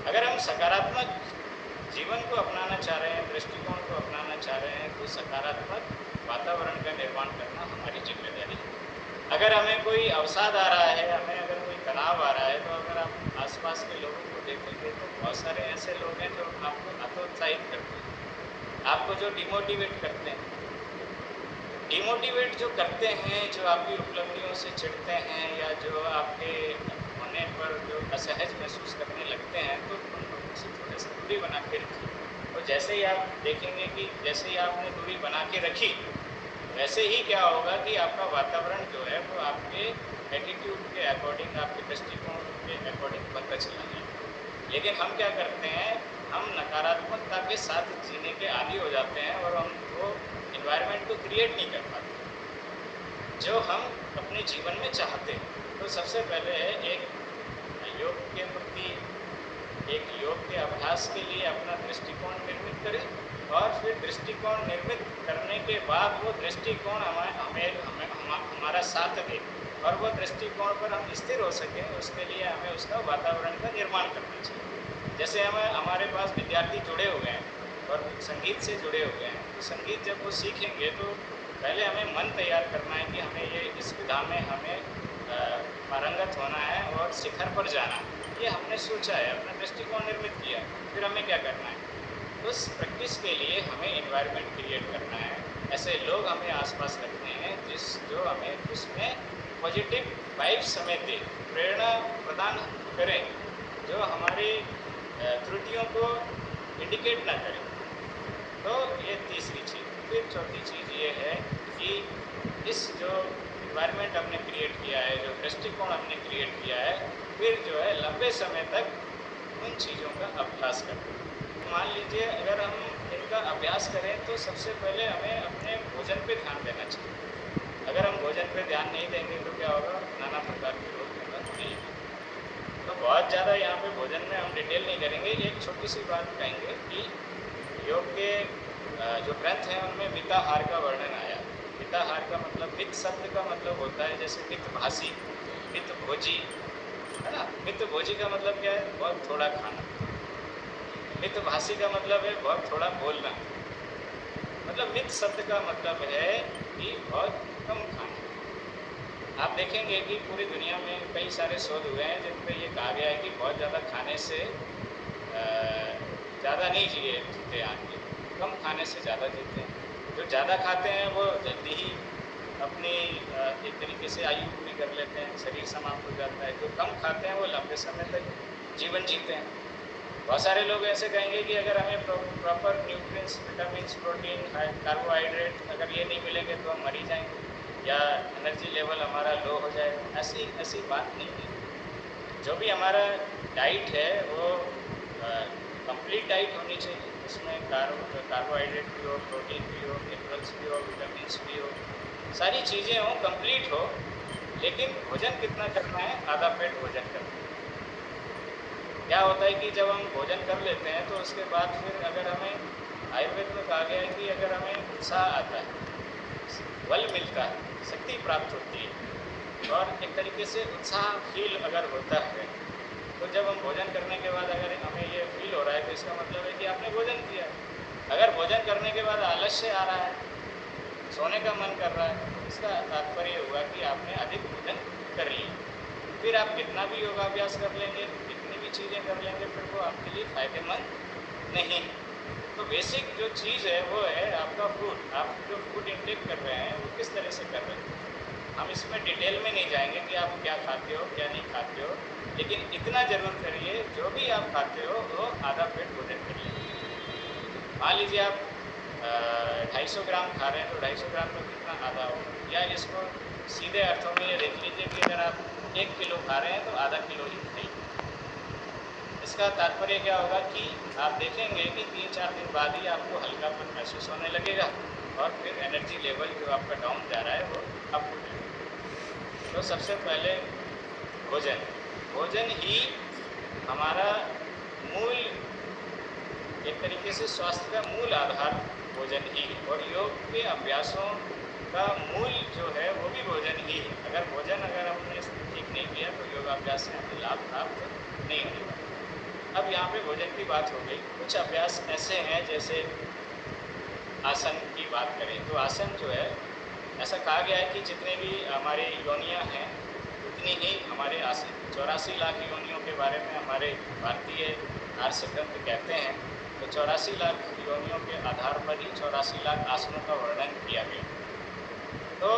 अगर हम सकारात्मक जीवन को अपनाना चाह रहे हैं, दृष्टिकोण को अपनाना चाह रहे हैं तो सकारात्मक वातावरण का निर्माण करना हमारी जिम्मेदारी है। अगर हमें कोई अवसाद आ रहा है, हमें अगर कोई तनाव आ रहा है, तो अगर आप आसपास के लोगों को देखेंगे तो बहुत सारे ऐसे लोग हैं जो आपको हतोत्साहित करते हैं, आपको जो डिमोटिवेट करते हैं। डिमोटिवेट जो करते हैं, जो आपकी उपलब्धियों से चिढ़ते हैं या जो आपके होने पर जो असहज महसूस करने लगते हैं, तो उन लोगों से थोड़ा सा दूरी बना के रखिए। और जैसे ही आप देखेंगे कि जैसे ही आपने दूरी बना के रखी, वैसे ही क्या होगा कि आपका वातावरण जो है वो आपके एटीट्यूड के अकॉर्डिंग, आपके दृष्टिकोण के अकॉर्डिंग बनता चला जाएगा। लेकिन हम क्या करते हैं, हम नकारात्मकता के साथ जीने के आदी हो जाते हैं और हम वो इन्वायरमेंट को क्रिएट नहीं कर पाते जो हम अपने जीवन में चाहते हैं। तो सबसे पहले है एक योग के प्रति, एक योग के अभ्यास के लिए अपना दृष्टिकोण निर्मित करें और फिर दृष्टिकोण निर्मित करने के बाद वो दृष्टिकोण हमारा साथ दे और वो दृष्टिकोण पर हम स्थिर हो सकें, उसके लिए हमें उसका वातावरण का निर्माण करना चाहिए। जैसे हमारे पास विद्यार्थी जुड़े हुए हैं और संगीत से जुड़े हुए हैं, तो संगीत जब वो सीखेंगे तो पहले हमें मन तैयार करना है कि हमें ये इस विधा में हमें पारंगत होना है और शिखर पर जाना है। ये हमने सोचा है, अपना दृष्टिकोण निर्मित किया, फिर हमें क्या करना है, उस प्रैक्टिस के लिए हमें एनवायरनमेंट क्रिएट करना है। ऐसे लोग हमें आसपास रखते हैं जो हमें उसमें पॉजिटिव वाइब्स हमें दे, प्रेरणा प्रदान करें, जो हमारी त्रुटियों को इंडिकेट ना करें। तो ये तीसरी चीज़। फिर चौथी चीज़ ये है कि इस जो एनवायरनमेंट हमने क्रिएट किया है, जो दृष्टिकोण हमने क्रिएट किया है, फिर जो है लंबे समय तक उन चीज़ों का अभ्यास करें। मान लीजिए अगर हम इनका अभ्यास करें तो सबसे पहले हमें अपने भोजन पे ध्यान देना चाहिए। अगर हम भोजन पे ध्यान नहीं देंगे तो क्या होगा, नाना प्रकार के रोग पैदा होने लगेंगे। तो बहुत ज़्यादा यहाँ पे भोजन में हम डिटेल नहीं करेंगे, एक छोटी सी बात कहेंगे कि योग के जो ग्रंथ हैं उनमें मिताहार का वर्णन आया। मिताहार का मतलब, मित शब्द का मतलब होता है जैसे मितभाषी, मितभोजी, है ना। मितभोजी का मतलब क्या है, बहुत थोड़ा खाना। मितभाषी का मतलब है बहुत थोड़ा बोलना। मतलब मित शब्द का मतलब है कि बहुत कम खाना। आप देखेंगे कि पूरी दुनिया में कई सारे शोध हुए हैं जिन पे ये कहा गया है कि बहुत ज़्यादा खाने से ज़्यादा नहीं जीते आदमी, कम खाने से ज़्यादा जीते हैं। जो ज़्यादा खाते हैं वो जल्दी ही अपनी एक तरीके से आयु पूरी कर लेते हैं, शरीर समाप्त हो जाता है। जो कम खाते हैं वो लंबे समय तक जीवन जीते हैं। बहुत सारे लोग ऐसे कहेंगे कि अगर हमें proper nutrients, vitamins, protein, carbohydrate अगर ये नहीं मिलेंगे तो हम मर ही जाएंगे या एनर्जी लेवल हमारा लो हो जाएगा। ऐसी ऐसी बात नहीं है। जो भी हमारा डाइट है वो कंप्लीट डाइट होनी चाहिए। उसमें कार्बोहाइड्रेट भी हो, प्रोटीन भी हो, मिनरल्स भी हो, विटामिन्स भी हो, सारी चीज़ें हो, कंप्लीट हो। लेकिन भोजन कितना करना है, आधा पेट भोजन करना है। क्या होता है कि जब हम भोजन कर लेते हैं तो उसके बाद फिर अगर हमें आयुर्वेद में कहा गया है कि अगर हमें उत्साह आता है, बल मिलता है, शक्ति प्राप्त होती है और एक तरीके से उत्साह फील अगर होता है, तो जब हम भोजन करने के बाद अगर हमें ये फील हो रहा है तो इसका मतलब है कि आपने भोजन किया। अगर भोजन करने के बाद आलस्य आ रहा है, सोने का मन कर रहा है, इसका तात्पर्य हुआ कि आपने अधिक भोजन कर लिया। फिर आप कितना भी योगाभ्यास कर लेंगे, कितनी भी चीज़ें कर लेंगे, फिर वो आपके लिए फ़ायदेमंद नहीं है। तो बेसिक जो चीज़ है वो है आपका फूड। आप जो फूड इंटेक कर रहे हैं वो किस तरह से कर रहे हैं। हम इसमें डिटेल में नहीं जाएंगे कि आप क्या खाते हो क्या नहीं खाते हो, लेकिन इतना ज़रूर करिए जो भी आप खाते हो वो आधा पेट भोजन कर लीजिए। मान लीजिए आप 250 ग्राम खा रहे हैं तो 250 ग्राम में कितना आधा होगा, या इसको सीधे अर्थों में ये देख लीजिए कि अगर आप 1 किलो खा रहे हैं तो आधा किलो ही खाइए। इसका तात्पर्य क्या होगा कि आप देखेंगे कि 3-4 दिन बाद ही आपको हल्कापन महसूस होने लगेगा और फिर एनर्जी लेवल जो आपका डाउन जा रहा है वो अप हो जाएगा। तो सबसे पहले भोजन, भोजन ही हमारा मूल, एक तरीके से स्वास्थ्य का मूल आधार भोजन ही है। और योग के अभ्यासों का मूल जो है वो भी भोजन ही है। अगर भोजन अगर हमने ठीक नहीं किया तो योगाभ्यास से हमें लाभ प्राप्त नहीं होगा। अब यहाँ पे भोजन की बात हो गई। कुछ अभ्यास ऐसे हैं, जैसे आसन की बात करें तो आसन जो है, ऐसा कहा गया है कि जितने भी हमारे योनियाँ हैं उतनी ही हमारे आसन। 84 लाख योनियों के बारे में हमारे भारतीय आर्ष ग्रंथ कहते हैं। तो 84 लाख योनियों के आधार पर ही 84 लाख आसनों का वर्णन किया गया। तो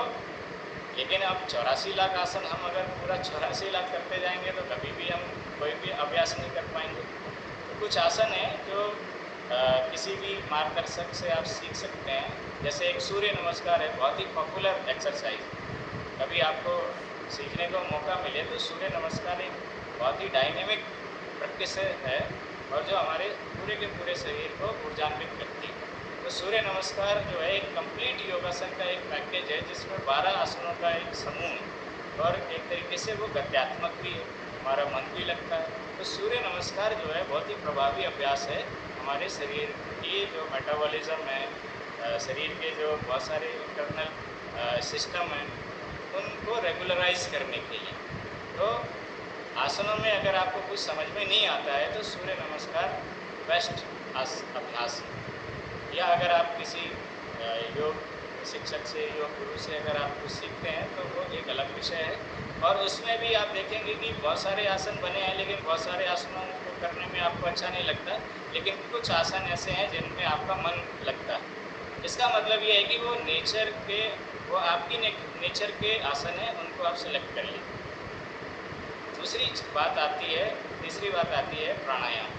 लेकिन अब 84 लाख आसन हम अगर पूरा 84 लाख करते जाएंगे तो कभी भी हम कोई भी अभ्यास नहीं कर पाएंगे। तो कुछ आसन हैं जो किसी भी मार्गदर्शक से आप सीख सकते हैं। जैसे एक सूर्य नमस्कार है, बहुत ही पॉपुलर एक्सरसाइज। कभी आपको सीखने को मौका मिले तो सूर्य नमस्कार एक बहुत ही डायनेमिक प्रैक्टिस है और जो हमारे पूरे के पूरे शरीर को ऊर्जान्वित करती है। तो सूर्य नमस्कार जो है एक कंप्लीट योगासन का एक पैकेज है जिसमें 12 आसनों का एक समूह, और एक तरीके से वो गत्यात्मक भी है, हमारा मन भी लगता है। तो सूर्य नमस्कार जो है बहुत ही प्रभावी अभ्यास है हमारे शरीर की जो मेटाबॉलिज्म है, शरीर के जो बहुत सारे इंटरनल सिस्टम हैं उनको रेगुलराइज करने के लिए। तो आसनों में अगर आपको कुछ समझ में नहीं आता है तो सूर्य नमस्कार बेस्ट अभ्यास है। या अगर आप किसी योग शिक्षक से, योग गुरु से अगर आप कुछ सीखते हैं तो वो एक अलग विषय है। और उसमें भी आप देखेंगे कि बहुत सारे आसन बने हैं, लेकिन बहुत सारे आसनों को करने में आपको अच्छा नहीं लगता, लेकिन कुछ आसन ऐसे हैं जिनमें आपका मन लगता है। इसका मतलब ये है कि वो नेचर के, वो आपकी नेचर के आसन हैं, उनको आप सेलेक्ट कर लीजिए। तीसरी बात आती है प्राणायाम।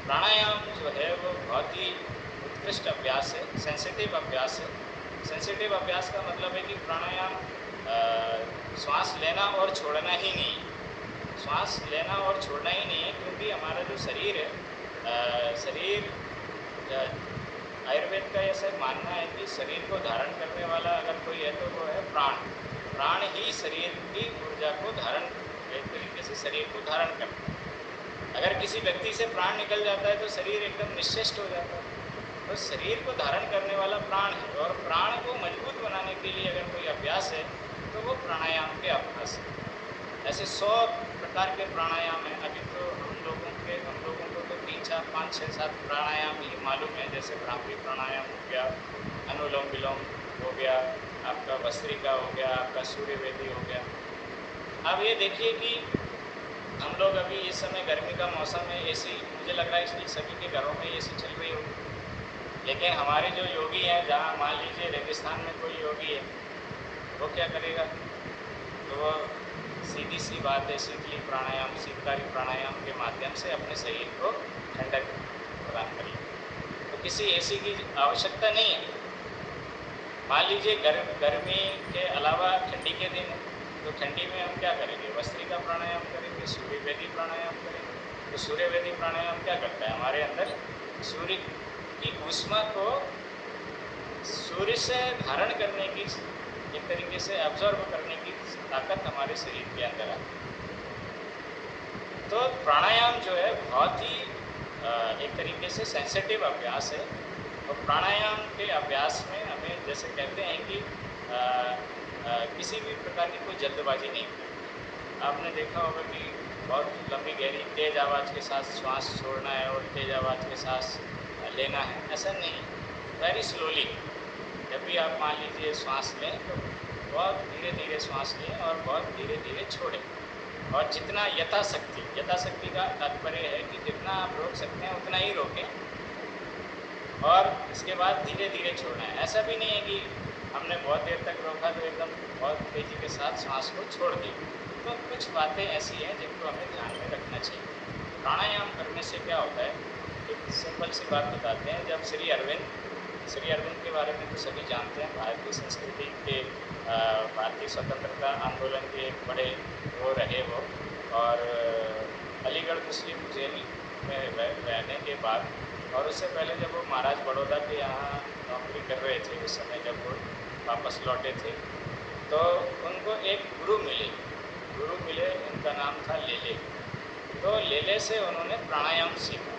प्राणायाम जो है वो बहुत ही उत्कृष्ट अभ्यास है, सेंसिटिव अभ्यास है। सेंसिटिव अभ्यास का मतलब है कि प्राणायाम श्वास लेना और छोड़ना ही नहीं है। श्वास लेना और छोड़ना ही नहीं है, क्योंकि हमारा जो शरीर है, शरीर आयुर्वेद का ऐसा मानना है कि शरीर को धारण करने वाला अगर कोई है तो वो है प्राण। प्राण ही शरीर की ऊर्जा को धारण, एक तरीके से शरीर को धारण करता है। अगर किसी व्यक्ति से प्राण निकल जाता है तो शरीर एकदम निश्चेष्ट हो जाता है। तो शरीर को धारण करने वाला प्राण है, और प्राण को मजबूत बनाने के लिए अगर कोई अभ्यास है तो वो प्राणायाम के अभ्यास है। ऐसे 100 प्रकार के प्राणायाम हैं। अभी तो हम लोगों को तो 3, 4, 5, 6, 7 प्राणायाम ही मालूम है। जैसे भ्रामरी प्राणायाम हो गया, अनुलोम विलोम हो गया, आपका भस्त्रिका हो गया, आपका सूर्यवेदी हो गया। अब ये देखिए कि हम लोग अभी इस समय गर्मी का मौसम है, एसी, मुझे लग रहा है इसलिए सभी के घरों में एसी चल रही होगी। लेकिन हमारे जो योगी हैं, जहाँ मान लीजिए रेगिस्तान में कोई योगी है, वो क्या करेगा? तो वो सीधी सी बात है, शीतली प्राणायाम, शीतकारी प्राणायाम के माध्यम से अपने शरीर को ठंडक प्रदान करेगा। तो किसी एसी की आवश्यकता नहीं है। मान लीजिए गर्मी के अलावा ठंडी के दिन है, तो ठंडी में हम क्या करेंगे? भस्त्रिका प्राणायाम करेंगे, सूर्यवेदी प्राणायाम करेंगे। तो सूर्यवेदी प्राणायाम क्या करता है? हमारे अंदर सूर्य की ऊष्मा को सूर्य से धारण करने की, एक तरीके से एब्जॉर्ब करने की ताकत हमारे शरीर के अंदर आती है। तो प्राणायाम जो है बहुत ही एक तरीके से सेंसिटिव अभ्यास है। और प्राणायाम के अभ्यास में हमें जैसे कहते हैं कि किसी भी प्रकार की कोई जल्दबाजी नहीं करनी। आपने देखा होगा कि बहुत लंबी गहरी तेज़ आवाज़ के साथ श्वास छोड़ना है और तेज़ आवाज़ के सांस लेना है, ऐसा नहीं। वेरी स्लोली, जब भी आप मान लीजिए श्वास लें तो बहुत धीरे धीरे श्वास लें और बहुत धीरे धीरे छोड़ें। और जितना यथाशक्ति का तात्पर्य है कि जितना आप रोक सकते हैं उतना ही रोकें, और इसके बाद धीरे धीरे छोड़ना है। ऐसा भी नहीं है कि हमने बहुत देर तक रोका तो एकदम बहुत तेज़ी के साथ सांस को छोड़ दी। तो कुछ बातें ऐसी हैं जिनको हमें ध्यान में रखना चाहिए। प्राणायाम करने से क्या होता है, एक सिंपल सी बात बताते हैं। जब श्री अरविंद के बारे में तो सभी जानते हैं, भारतीय संस्कृति के भारतीय स्वतंत्रता आंदोलन के एक बड़े वो रहे वो, और अलीगढ़ मुस्लिम जेल में रहने के बाद, और उससे पहले जब वो महाराज बड़ौदा के यहाँ नौकरी कर रहे थे, उस समय जब वो वापस लौटे थे, तो उनको एक गुरु मिले, उनका नाम था लेले। तो लेले से उन्होंने प्राणायाम सीखा।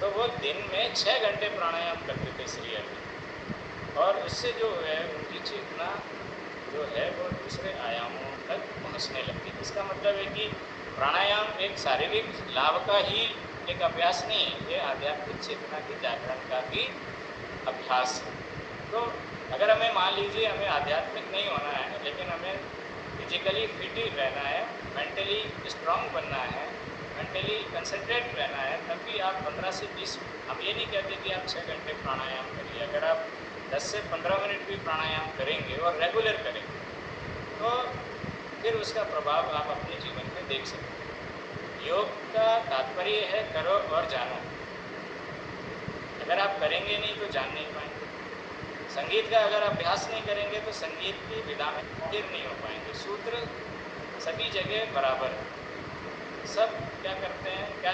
तो वो दिन में 6 घंटे प्राणायाम करते थे श्री अरविंद, और उससे जो है उनकी चेतना जो है वो दूसरे आयामों तक पहुंचने लगती। इसका मतलब है कि प्राणायाम एक शारीरिक लाभ का ही एक अभ्यास नहीं है, ये आध्यात्मिक चेतना के जागरण का भी अभ्यास है। तो अगर हमें मान लीजिए हमें आध्यात्मिक नहीं होना है, लेकिन हमें फिजिकली फिट ही रहना है, मेंटली स्ट्रांग बनना है, मेंटली कंसंट्रेट रहना है, तब भी आप 15 से 20, हम ये नहीं कहते कि आप 6 घंटे प्राणायाम करिए। अगर आप 10 से 15 मिनट भी प्राणायाम करेंगे और रेगुलर करेंगे तो फिर उसका प्रभाव आप अपने जीवन में देख सकते हैं। योग का तात्पर्य है करो और जानो। अगर आप करेंगे नहीं तो जान नहीं पाएंगे। संगीत का अगर अभ्यास नहीं करेंगे तो संगीत की विधा में स्थिर नहीं हो पाएंगे। सूत्र सभी जगह बराबर है। सब क्या करते हैं, क्या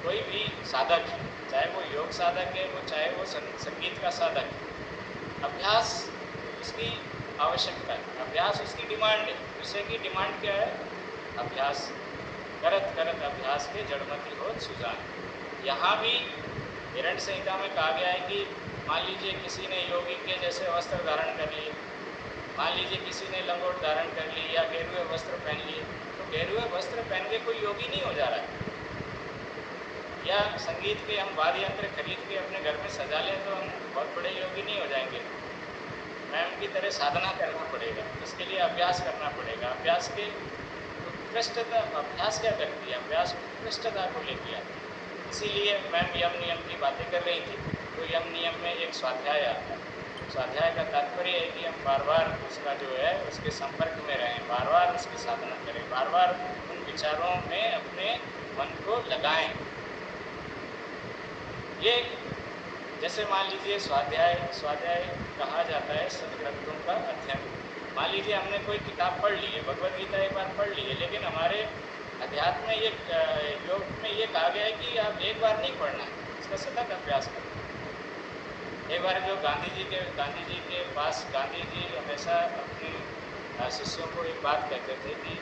कोई भी साधक है, चाहे वो योग साधक है, वो चाहे वो संगीत का साधक है, अभ्यास उसकी आवश्यकता है, अभ्यास उसकी डिमांड है। विषय की डिमांड क्या है? अभ्यास। करत करत अभ्यास के जड़मति हो सुजान। यहाँ भी हिरण संहिता में कहा गया है कि मान लीजिए किसी ने योगी के जैसे वस्त्र धारण कर लिए, मान लीजिए किसी ने लंगोट धारण कर ली या गेरुए वस्त्र पहन लिए, तो गेरुए वस्त्र पहन के कोई योगी नहीं हो जा रहा है। या संगीत के हम वाद्य यंत्र खरीद के अपने घर में सजा लें तो हम बहुत बड़े योगी नहीं हो जाएंगे। मैं उनकी तरह साधना करना पड़ेगा, इसके लिए अभ्यास करना पड़ेगा। अभ्यास के उत्कृष्टता, अभ्यास क्या करती है? अभ्यास उत्कृष्टता को लेके आती है। इसीलिए मैम यम नियम की बातें कर रही थी, तो यम नियम में एक स्वाध्याय आता है। स्वाध्याय का तात्पर्य है कि हम बार बार उसका जो है उसके संपर्क में रहें, बार बार उसकी साधना करें, बार बार उन विचारों में अपने मन को लगाएं। ये जैसे मान लीजिए स्वाध्याय कहा जाता है सदग्रंथों का अध्ययन। मान लीजिए हमने कोई किताब पढ़ ली है, भगवद गीता एक बार पढ़ ली है, लेकिन हमारे अध्यात्म में योग में ये कहा गया है कि आप एक बार नहीं पढ़ना है, इसका सतत अभ्यास करना है। एक बार जो गांधी जी के पास गांधी जी हमेशा अपने शिष्यों को एक बात कहते थे कि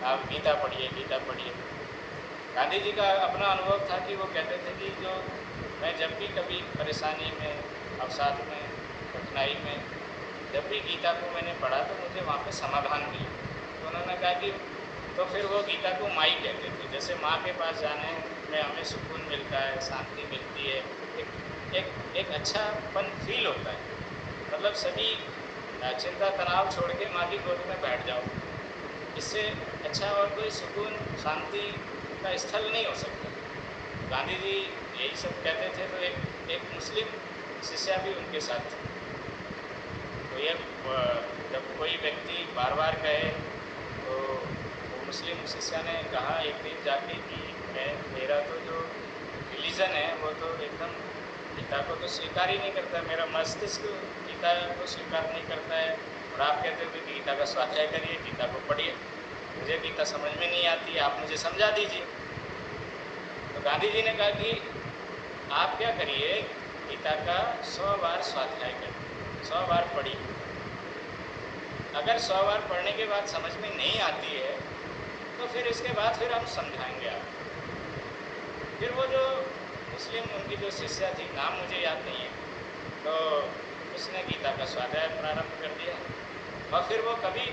आप गीता पढ़िए, गीता पढ़िए। गांधी जी का अपना अनुभव था कि वो कहते थे कि जो मैं जब भी कभी परेशानी में, अवसाद में, कठिनाई में, जब भी गीता को मैंने पढ़ा तो मुझे वहाँ पे समाधान मिला। तो उन्होंने कहा कि तो फिर वो गीता को माई कहते थे। जैसे माँ के पास जाने में हमें सुकून मिलता है, शांति मिलती है, एक अच्छापन फील होता है। मतलब सभी चिंता तनाव छोड़ के माँ की गोद में बैठ जाओ, इससे अच्छा और कोई सुकून शांति का स्थल नहीं हो सकता। गांधी जी यही सब कहते थे। तो एक मुस्लिम शिष्या भी उनके साथ थी। तो ये जब कोई व्यक्ति बार बार कहे तो वो मुस्लिम शिष्या ने कहा एक दिन जाके कि मेरा तो जो रिलीजन है वो तो एकदम गीता को तो स्वीकार ही नहीं करता, मेरा मस्तिष्क गीता को स्वीकार नहीं करता है, और आप कहते हो कि गीता का स्वाध्याय करिए, गीता को पढ़िए, मुझे गीता समझ में नहीं आती, आप मुझे समझा दीजिए। तो गांधी जी ने कहा कि आप क्या करिए, गीता का 100 बार स्वाध्याय करिए, 100 बार पढ़िए। अगर 100 बार पढ़ने के बाद समझ में नहीं आती है तो फिर इसके बाद फिर हम समझाएंगे आपको। फिर वो जो मुस्लिम उनकी जो शिष्या थी, नाम मुझे याद नहीं है, तो उसने गीता का स्वाध्याय प्रारंभ कर दिया। और फिर वो कभी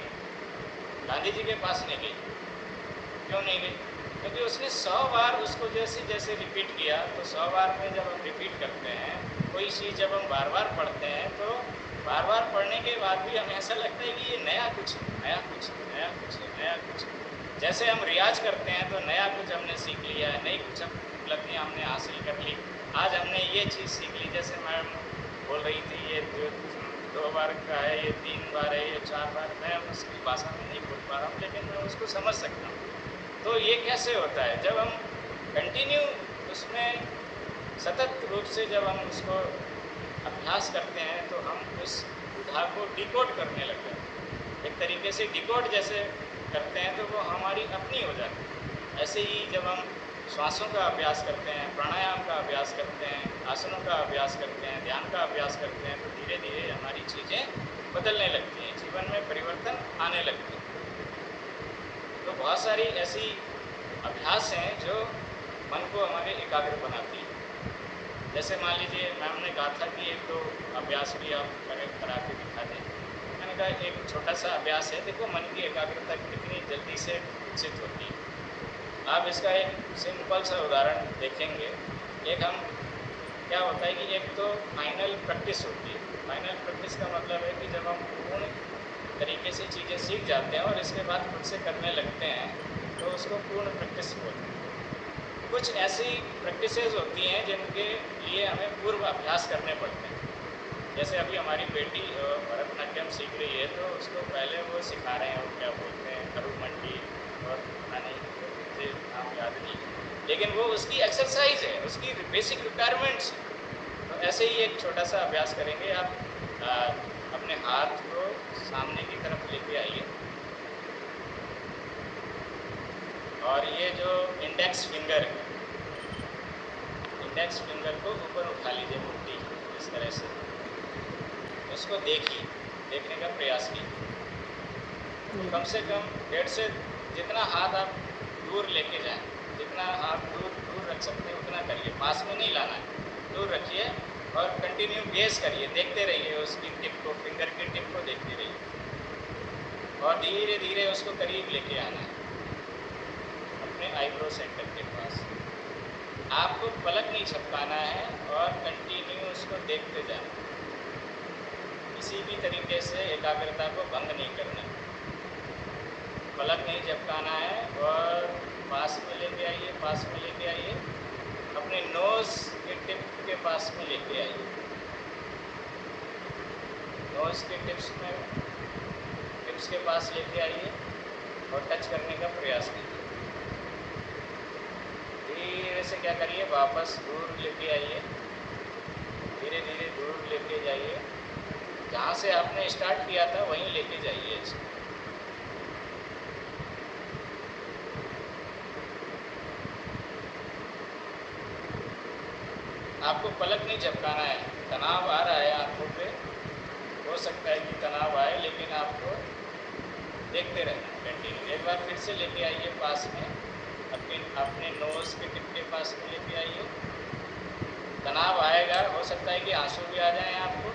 गांधी जी के पास नहीं गई। क्यों नहीं गई? क्योंकि उसने 100 बार उसको जैसे जैसे रिपीट किया। तो 100 बार में जब हम रिपीट करते हैं कोई चीज़, जब हम बार बार पढ़ते हैं तो बार बार पढ़ने के बाद भी हमें ऐसा लगता है कि ये नया कुछ है, नया कुछ है, नया कुछ है, नया कुछ है। जैसे हम रियाज करते हैं तो नया कुछ हमने सीख लिया है, नई कुछ उपलब्धियाँ हमने हासिल कर ली। आज हमने ये चीज़ सीख ली, जैसे मैम बोल रही थी, ये जो 2 बार का है, ये 3 बार है, ये 4 बार। मैं उसकी भाषा में नहीं बोल पा रहा हूँ, लेकिन मैं उसको समझ सकता हूँ। तो ये कैसे होता है? जब हम कंटिन्यू उसमें सतत रूप से जब हम उसको अभ्यास करते हैं तो हम उस विधा को डिकोड करने लग जाते हैं। एक तरीके से डिकोड जैसे करते हैं तो वो हमारी अपनी हो जाती है। ऐसे ही जब हम श्वासों का अभ्यास करते हैं, प्राणायाम का अभ्यास करते हैं, आसनों का अभ्यास करते हैं, ध्यान का अभ्यास करते हैं, तो धीरे धीरे हमारी चीज़ें बदलने लगती हैं, जीवन में परिवर्तन आने लगते हैं। तो बहुत सारी ऐसी अभ्यास हैं जो मन को हमारे एकाग्र बनाती है। जैसे मान लीजिए मैम ने कहा था कि 1-2 अभ्यास भी आप करा के दिखा दें। मैंने कहा एक छोटा सा अभ्यास है, देखो मन की एकाग्रता कितनी जल्दी से विकसित होती है। आप इसका एक सिंपल सा उदाहरण देखेंगे। एक हम क्या होता है कि एक तो फाइनल प्रैक्टिस होती है। फाइनल प्रैक्टिस का मतलब है कि जब हम पूर्ण तरीके से चीज़ें सीख जाते हैं और इसके बाद खुद से करने लगते हैं तो उसको पूर्ण प्रैक्टिस बोलते हैं। कुछ ऐसी प्रैक्टिसेस होती हैं जिनके लिए हमें पूर्व अभ्यास करने पड़ते हैं। जैसे अभी हमारी बेटी भरतनाट्यम सीख रही है तो उसको पहले वो सिखा रहे हैं, वो क्या बोलते हैं, करुमंडी और पता नहीं, मुझे नाम याद नहीं, लेकिन वो उसकी एक्सरसाइज है, उसकी बेसिक रिक्वायरमेंट्स। तो ऐसे ही एक छोटा सा अभ्यास करेंगे। आप अपने हाथ को सामने की तरफ लेके आइए और ये जो इंडेक्स फिंगर है, इंडेक्स फिंगर को ऊपर उठा लीजिए मुट्ठी इस तरह से। उसको देखिए, देखने का प्रयास कीजिए। तो कम से कम 1.5 से जितना हाथ आप दूर लेके जाएं, जितना आप दूर रख सकते हैं उतना करिए, पास में नहीं लाना है, दूर रखिए और कंटिन्यू गेज करिए, देखते रहिए उसकी टिप को, फिंगर की टिप को देखते रहिए और धीरे धीरे उसको करीब लेके आना है अपने आईब्रो सेंटर के पास। आपको पलक नहीं झपकाना है और कंटिन्यू उसको देखते जाना है। किसी भी तरीके से एकाग्रता को भंग नहीं करना, पलक नहीं झपकाना है और पास में लेके आइए, पास में लेके आइए, अपने नोज़ के टिप के पास में लेके आइए। नोज़ के टिप्स के पास लेके आइए और टच करने का प्रयास कीजिए। धीरे से क्या करिए, वापस दूर लेके आइए, धीरे धीरे दूर लेके जाइए, जहाँ से आपने स्टार्ट किया था वहीं लेके जाइए इसको। आपको पलक नहीं झपकाना है, तनाव आ रहा है आँखों पे, हो सकता है कि तनाव आए, लेकिन आपको देखते रहना है कंटिन्यू। एक बार फिर से लेके आइए पास में, अपने नोज़ के टिप के पास में लेके आइए। तनाव आएगा, हो सकता है कि आंसू भी आ जाएं आपको।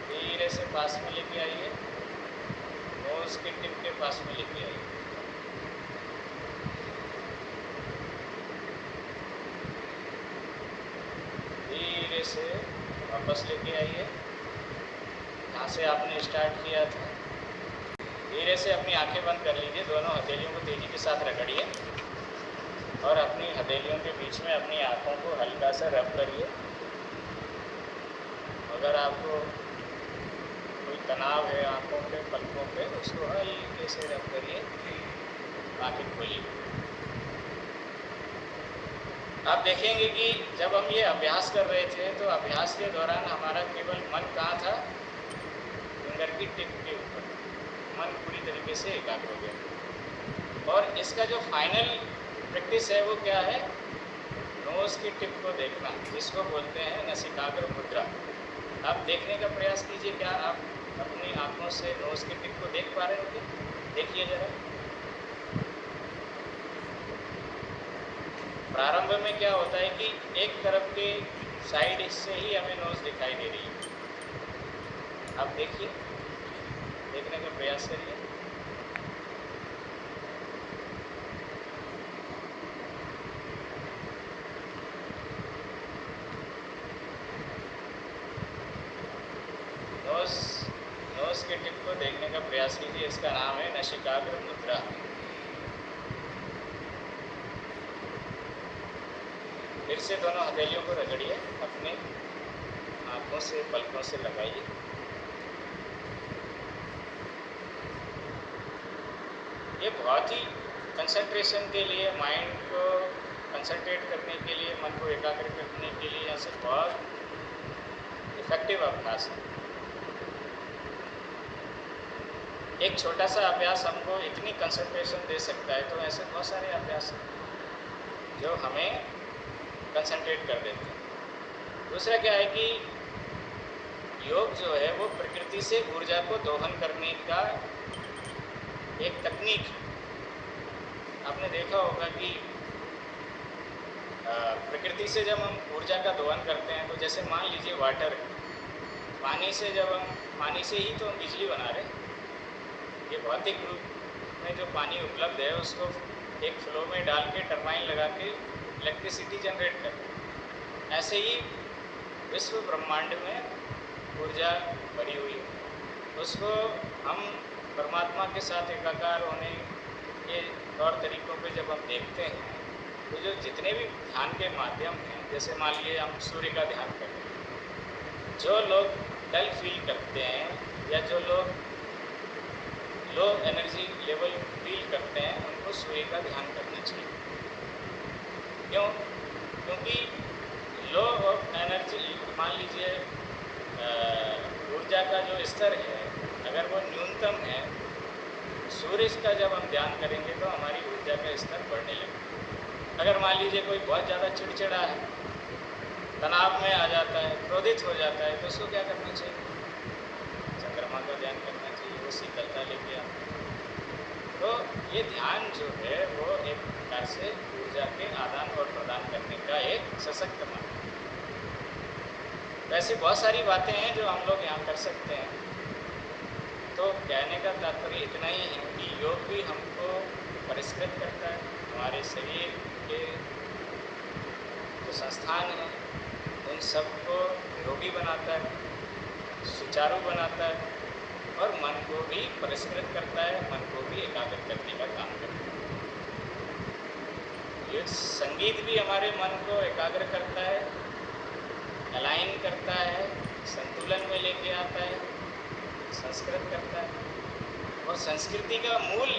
धीरे से पास में लेके आइए, नोज़ के टिप के पास में लेके आइए। धीरे से वापस लेके आइए जहाँ से आपने स्टार्ट किया था। धीरे से अपनी आंखें बंद कर लीजिए, दोनों हथेलियों को तेज़ी के साथ रगड़िए और अपनी हथेलियों के बीच में अपनी आँखों को हल्का सा रब करिए। अगर आपको कोई तनाव है आँखों पे, पलकों पे, उसको हल्के से रब करिए, आँखें खोलिए। आप देखेंगे कि जब हम ये अभ्यास कर रहे थे तो अभ्यास के दौरान हमारा केवल मन कहाँ था, फिंगर की टिप के ऊपर मन पूरी तरीके से एकाग्र हो गया। और इसका जो फाइनल प्रैक्टिस है वो क्या है, नोज़ की टिप को देखना, जिसको बोलते हैं नासिकाग्र मुद्रा। आप देखने का प्रयास कीजिए, क्या आप अपनी आँखों से नोज़ की टिप को देख पा रहे हैं क्या? देखिए ज़रा। प्रारंभ में क्या होता है कि एक तरफ के साइड से ही हमें नोज़ दिखाई दे रही है। आप देखिए, देखने का प्रयास करिए। नोज़ के टिप को देखने का प्रयास कीजिए। इसका नाम है नासिकाग्र मुद्रा। फिर से दोनों हथेलियों को रगड़िए, अपने आँखों से, पलकों से लगाइए। ये बहुत ही कंसंट्रेशन के लिए, माइंड को कंसंट्रेट करने के लिए, मन को एकाग्र करने के लिए ऐसे बहुत इफेक्टिव अभ्यास है। एक छोटा सा अभ्यास हमको इतनी कंसंट्रेशन दे सकता है, तो ऐसे बहुत सारे अभ्यास हैं जो हमें कंसंट्रेट कर देते हैं। दूसरा क्या है कि योग जो है वो प्रकृति से ऊर्जा को दोहन करने का एक तकनीक है। आपने देखा होगा कि प्रकृति से जब हम ऊर्जा का दोहन करते हैं, तो जैसे मान लीजिए वाटर, पानी से ही तो हम बिजली बना रहे हैं। ये भौतिक रूप में जो पानी उपलब्ध है उसको एक फ्लो में डाल के टरबाइन लगा के इलेक्ट्रिसिटी जनरेट कर। ऐसे ही विश्व ब्रह्मांड में ऊर्जा भरी हुई है, उसको हम परमात्मा के साथ एकाकार होने के तौर तरीक़ों पे जब हम देखते हैं, तो जो जितने भी ध्यान के माध्यम हैं, जैसे मान लीजिए हम सूर्य का ध्यान करते हैं, जो लोग डल फील करते हैं या जो लोग लो एनर्जी लेवल फील करते हैं, उनको सूर्य का ध्यान करना चाहिए। क्यों? क्योंकि लो ऑफ एनर्जी, मान लीजिए ऊर्जा का जो स्तर है, अगर वो न्यूनतम है, सूर्य का जब हम ध्यान करेंगे तो हमारी ऊर्जा का स्तर बढ़ने लगेगा। अगर मान लीजिए कोई बहुत ज़्यादा चिड़चिड़ा है, तनाव में आ जाता है, क्रोधित हो जाता है, तो उसको क्या करना चाहिए? चंद्रमा का ध्यान करना चाहिए, वो शीतलता लेके आता है। तो ये ध्यान जो है वो एक प्रकार से ऊर्जा के आदान और प्रदान करने का एक सशक्त माध्यम है। वैसे बहुत सारी बातें हैं जो हम लोग यहाँ कर सकते हैं। तो कहने का तात्पर्य इतना ही है कि योग भी हमको परिष्कृत करता है, हमारे शरीर के जो संस्थान हैं उन सबको निरोगी बनाता है, सुचारू बनाता है और मन को भी परिष्कृत करता है, मन को भी एकाग्र करने का काम करता है। ये संगीत भी हमारे मन को एकाग्र करता है, अलाइन करता है, संतुलन में लेके आता है, संस्कृत करता है। और संस्कृति का मूल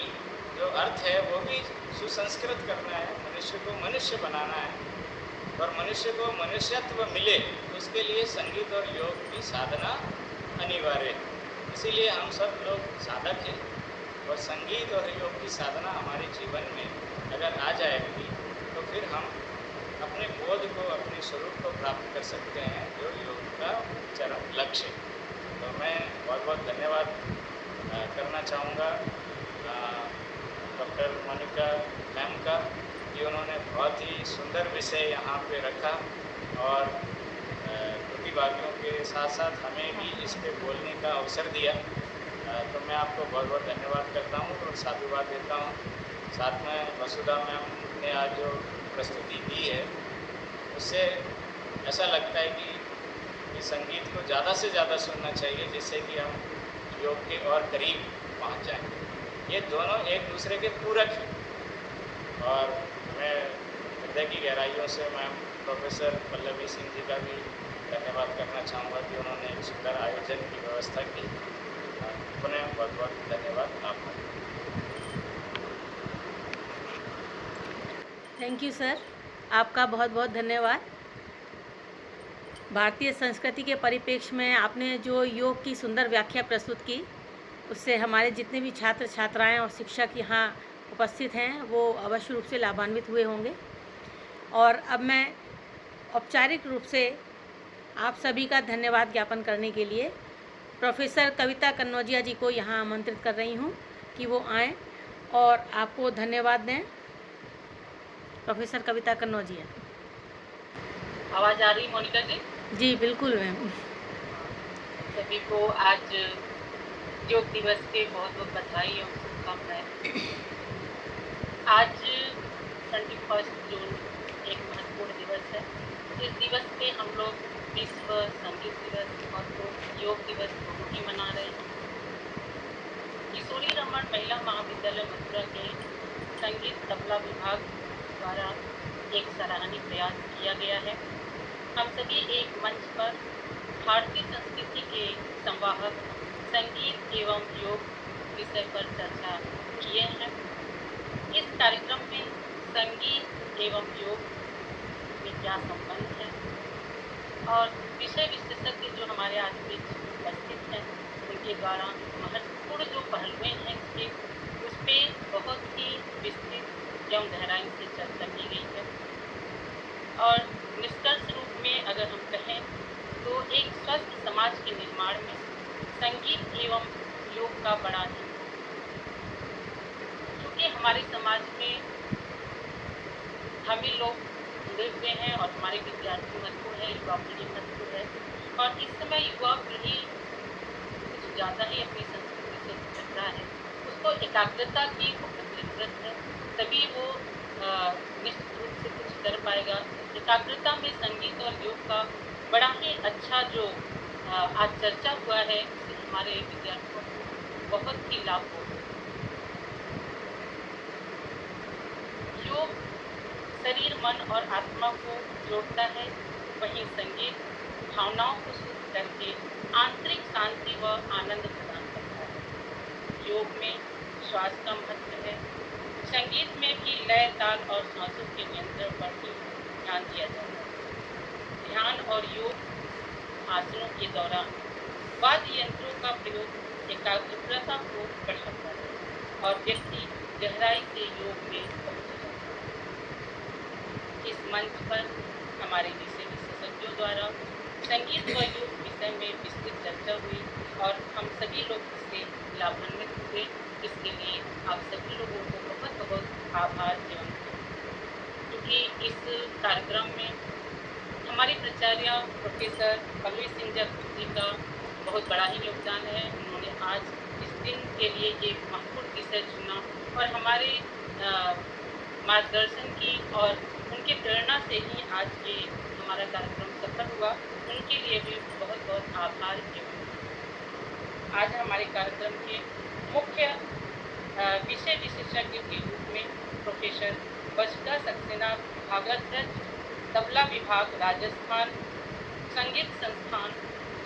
जो अर्थ है वो भी सुसंस्कृत करना है, मनुष्य को मनुष्य बनाना है। और मनुष्य को मनुष्यत्व मिले उसके लिए संगीत और योग की साधना अनिवार्य है। इसीलिए हम सब लोग साधक हैं और संगीत और योग की साधना हमारे जीवन में अगर आ जाएगी तो फिर हम अपने बोध को, अपने स्वरूप को प्राप्त कर सकते हैं, जो योग का चरम लक्ष्य है। तो मैं बहुत बहुत धन्यवाद करना चाहूँगा डॉक्टर मोनिका मैम का, कि उन्होंने बहुत ही सुंदर विषय यहाँ पे रखा और प्रतिभागियों के साथ साथ हमें भी इस पे बोलने का अवसर दिया। तो मैं आपको बहुत बहुत धन्यवाद करता हूँ और साधुवाद देता हूँ। साथ में वसुधा मैम ने आज जो प्रस्तुति दी है, उससे ऐसा लगता है कि संगीत को ज़्यादा से ज़्यादा सुनना चाहिए, जिससे कि हम योग के और करीब पहुँच जाएँ। ये दोनों एक दूसरे के पूरक हैं और मैं हृदय की गहराइयों से मैम प्रोफेसर पल्लवी सिंह जी का भी धन्यवाद करना चाहूँगा कि उन्होंने एक सुंदर आयोजन की व्यवस्था की। पुनः बहुत बहुत धन्यवाद आपका। थैंक यू सर, आपका बहुत बहुत धन्यवाद। भारतीय संस्कृति के परिप्रेक्ष्य में आपने जो योग की सुंदर व्याख्या प्रस्तुत की, उससे हमारे जितने भी छात्र छात्राएं और शिक्षक यहाँ उपस्थित हैं वो अवश्य रूप से लाभान्वित हुए होंगे। और अब मैं औपचारिक रूप से आप सभी का धन्यवाद ज्ञापन करने के लिए प्रोफेसर कविता कन्नौजिया जी को यहाँ आमंत्रित कर रही हूँ कि वो आएँ और आपको धन्यवाद दें। प्रोफेसर कविता कन्नौजिया। आवाज़ आ रही मोनिका जी? जी बिल्कुल मैम। सभी को आज योग दिवस के बहुत बहुत बधाई और शुभकामनाएं। आज 21 जून एक महत्वपूर्ण दिवस है। इस दिवस पे हम लोग विश्व संगीत दिवस और योग दिवस दोनों ही मना रहे हैं। किशोरी रमन महिला महाविद्यालय मथुरा के संगीत तबला विभाग द्वारा एक सराहनीय प्रयास किया गया है। हम सभी एक मंच पर भारतीय संस्कृति के संवाहक संगीत एवं योग विषय पर चर्चा किए हैं। इस कार्यक्रम में संगीत एवं योग में क्या संबंध है और विषय विशेषज्ञ जो हमारे आज बीच उपस्थित हैं, उनके द्वारा महत्वपूर्ण जो पहलुएं हैं इसके, उस पर बहुत ही विस्तृत एवं गहराई से चर्चा की गई है। और निष्कर्ष रूप में अगर हम कहें तो एक स्वस्थ समाज के निर्माण में संगीत एवं योग का बड़ा ही, क्योंकि हमारे समाज में हम ही लोग जुड़े हुए हैं और हमारे विद्यार्थी महत्वपूर्ण है, युवा पीढ़ी महत्वपूर्ण है और इस समय युवा पीढ़ी कुछ ज़्यादा ही अपनी संस्कृति से जुड़ रहा है। उसको एकाग्रता की बहुत ज़रूरत है, तभी वो निश्चित रूप से कुछ कर पाएगा। एकाग्रता में संगीत और योग का बड़ा ही अच्छा जो आज चर्चा हुआ है, इससे हमारे विद्यार्थियों को बहुत ही लाभ हो। योग शरीर, मन और आत्मा को जोड़ता है, वहीं संगीत भावनाओं को शुद्ध करके आंतरिक शांति व आनंद प्रदान करता है। योग में श्वास का महत्व है। संगीत में भी लय, ताल और सांसों के नियंत्रण पर भी ध्यान दिया जाता है। ध्यान और योग आसनों के दौरान वाद्य यंत्रों का प्रयोग एकाग्रता को बढ़ाता है और व्यक्ति गहराई से योग में पहुंच जाता है। इस मंच पर हमारे विषय विशेषज्ञों द्वारा संगीत व योग विषय में विस्तृत चर्चा हुई और हम सभी लोग इससे लाभान्वित हुए। इसके लिए आप सभी लोगों को बहुत बहुत आभार एवं क्योंकि इस कार्यक्रम में हमारे प्राचार्य प्रोफेसर पल्लवी सिंह जी का बहुत बड़ा ही योगदान है। उन्होंने आज इस दिन के लिए एक महत्वपूर्ण विषय चुना और हमारे मार्गदर्शन की और उनकी प्रेरणा से ही आज ये हमारा कार्यक्रम सफल हुआ। उनके लिए भी बहुत बहुत आभार एवं आज हमारे कार्यक्रम के मुख्य विषय विशेषज्ञ के रूप में प्रोफेसर वसुधा सक्सेना, विभागाध्यक्ष तबला विभाग, राजस्थान संगीत संस्थान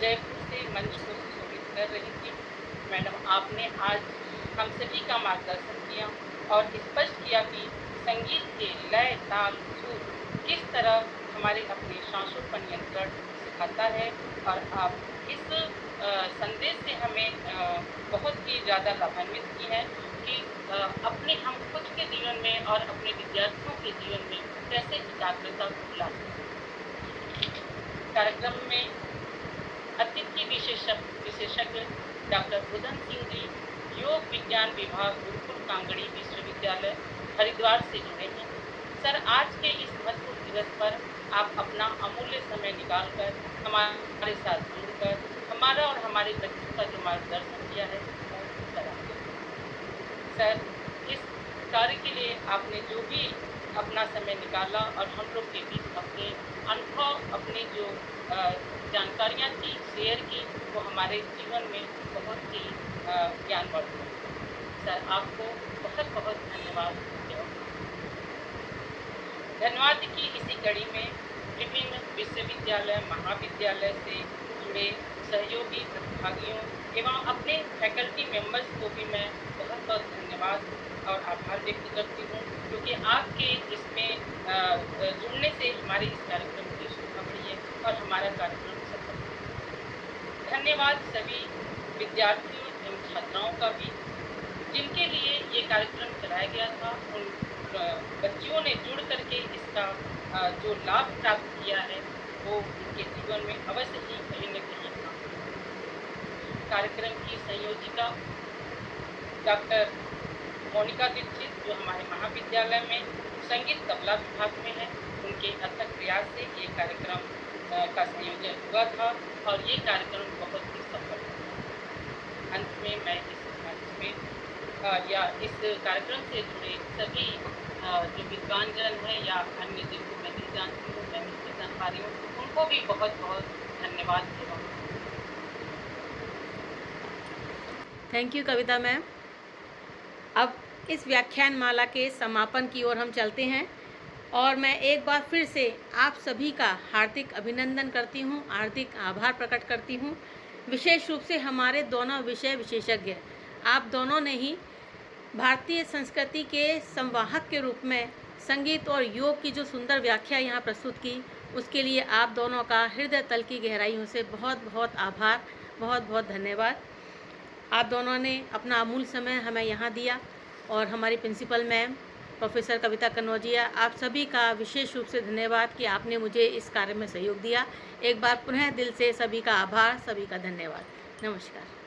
जयपुर से मंच को सुशोभित कर रही थी। मैडम, आपने आज हम सभी का मार्गदर्शन किया और स्पष्ट किया कि संगीत के लय, ताल, सुर किस तरह हमारे अपने सांसों पर नियंत्रण सिखाता है और आप इस संदेश से हमें बहुत ही ज़्यादा लाभान्वित की है कि अपने हम खुद के जीवन जीवन में और अपने विद्यार्थियों के जीवन में कैसे एकाग्रता को ला सकते हैं। कार्यक्रम में अतिथि विशेषज्ञ डॉक्टर बुधन सिंह जी योग विज्ञान विभाग गुरुकुल कांगड़ी विश्वविद्यालय हरिद्वार से जुड़े हैं। सर, आज के इस महत्वपूर्ण दिवस पर आप अपना अमूल्य समय निकालकर हमारे साथ जुड़कर हमारा और हमारे बच्चों का जो मार्गदर्शन किया है वो सराहनीय है। सर, इस कार्य के लिए आपने जो भी अपना समय निकाला और हम लोग के बीच अपने अनुभव, अपनी जो जानकारियाँ थी शेयर की, वो हमारे जीवन में बहुत ही ज्ञानवर्धक है। सर, आपको बहुत बहुत धन्यवाद देता हूँ। धन्यवाद की इसी कड़ी में विभिन्न विश्वविद्यालय महाविद्यालय से जुड़े सहयोगी प्रतिभागियों एवं अपने फैकल्टी मेंबर्स को भी मैं बहुत बहुत धन्यवाद और आभार व्यक्त करती हूँ, क्योंकि आपके इसमें जुड़ने से हमारे इस कार्यक्रम की शोभा बढ़ी है और हमारा कार्यक्रम सफल हुआ। धन्यवाद सभी विद्यार्थियों एवं छात्राओं का भी, जिनके लिए ये कार्यक्रम चलाया गया था। उन बच्चियों ने जुड़ करके इसका जो लाभ प्राप्त किया है वो उनके जीवन में अवश्य ही कहीं न कहीं काम आएगा। कार्यक्रम की संयोजिका डॉक्टर मोनिका दीक्षित, जो हमारे महाविद्यालय में संगीत तबला विभाग में है, उनके अथक प्रयास से ये कार्यक्रम का संयोजन हुआ था और ये कार्यक्रम बहुत ही सफल हुआ। अंत में मैं इस मंच में या इस कार्यक्रम से जुड़े सभी जो विद्वानजन हैं या अन्य जिनको मैं नहीं जानती हूँ, मैं नहीं जान पा रही हूँ, उनको भी बहुत बहुत धन्यवाद देता हूँ। Thank you Kavita ma'am. अब इस व्याख्यान माला के समापन की ओर हम चलते हैं और मैं एक बार फिर से आप सभी का हार्दिक अभिनंदन करती हूँ, हार्दिक आभार प्रकट करती हूँ। विशेष रूप से हमारे दोनों विषय विशेषज्ञ, आप दोनों ने ही भारतीय संस्कृति के संवाहक के रूप में संगीत और योग की जो सुंदर व्याख्या यहाँ प्रस्तुत की, उसके लिए आप दोनों का हृदय तल की गहराइयों से बहुत बहुत आभार, बहुत बहुत धन्यवाद। आप दोनों ने अपना अमूल्य समय हमें यहाँ दिया और हमारी प्रिंसिपल मैम प्रोफेसर कविता कन्नौजिया, आप सभी का विशेष रूप से धन्यवाद कि आपने मुझे इस कार्य में सहयोग दिया। एक बार पुनः दिल से सभी का आभार, सभी का धन्यवाद। नमस्कार।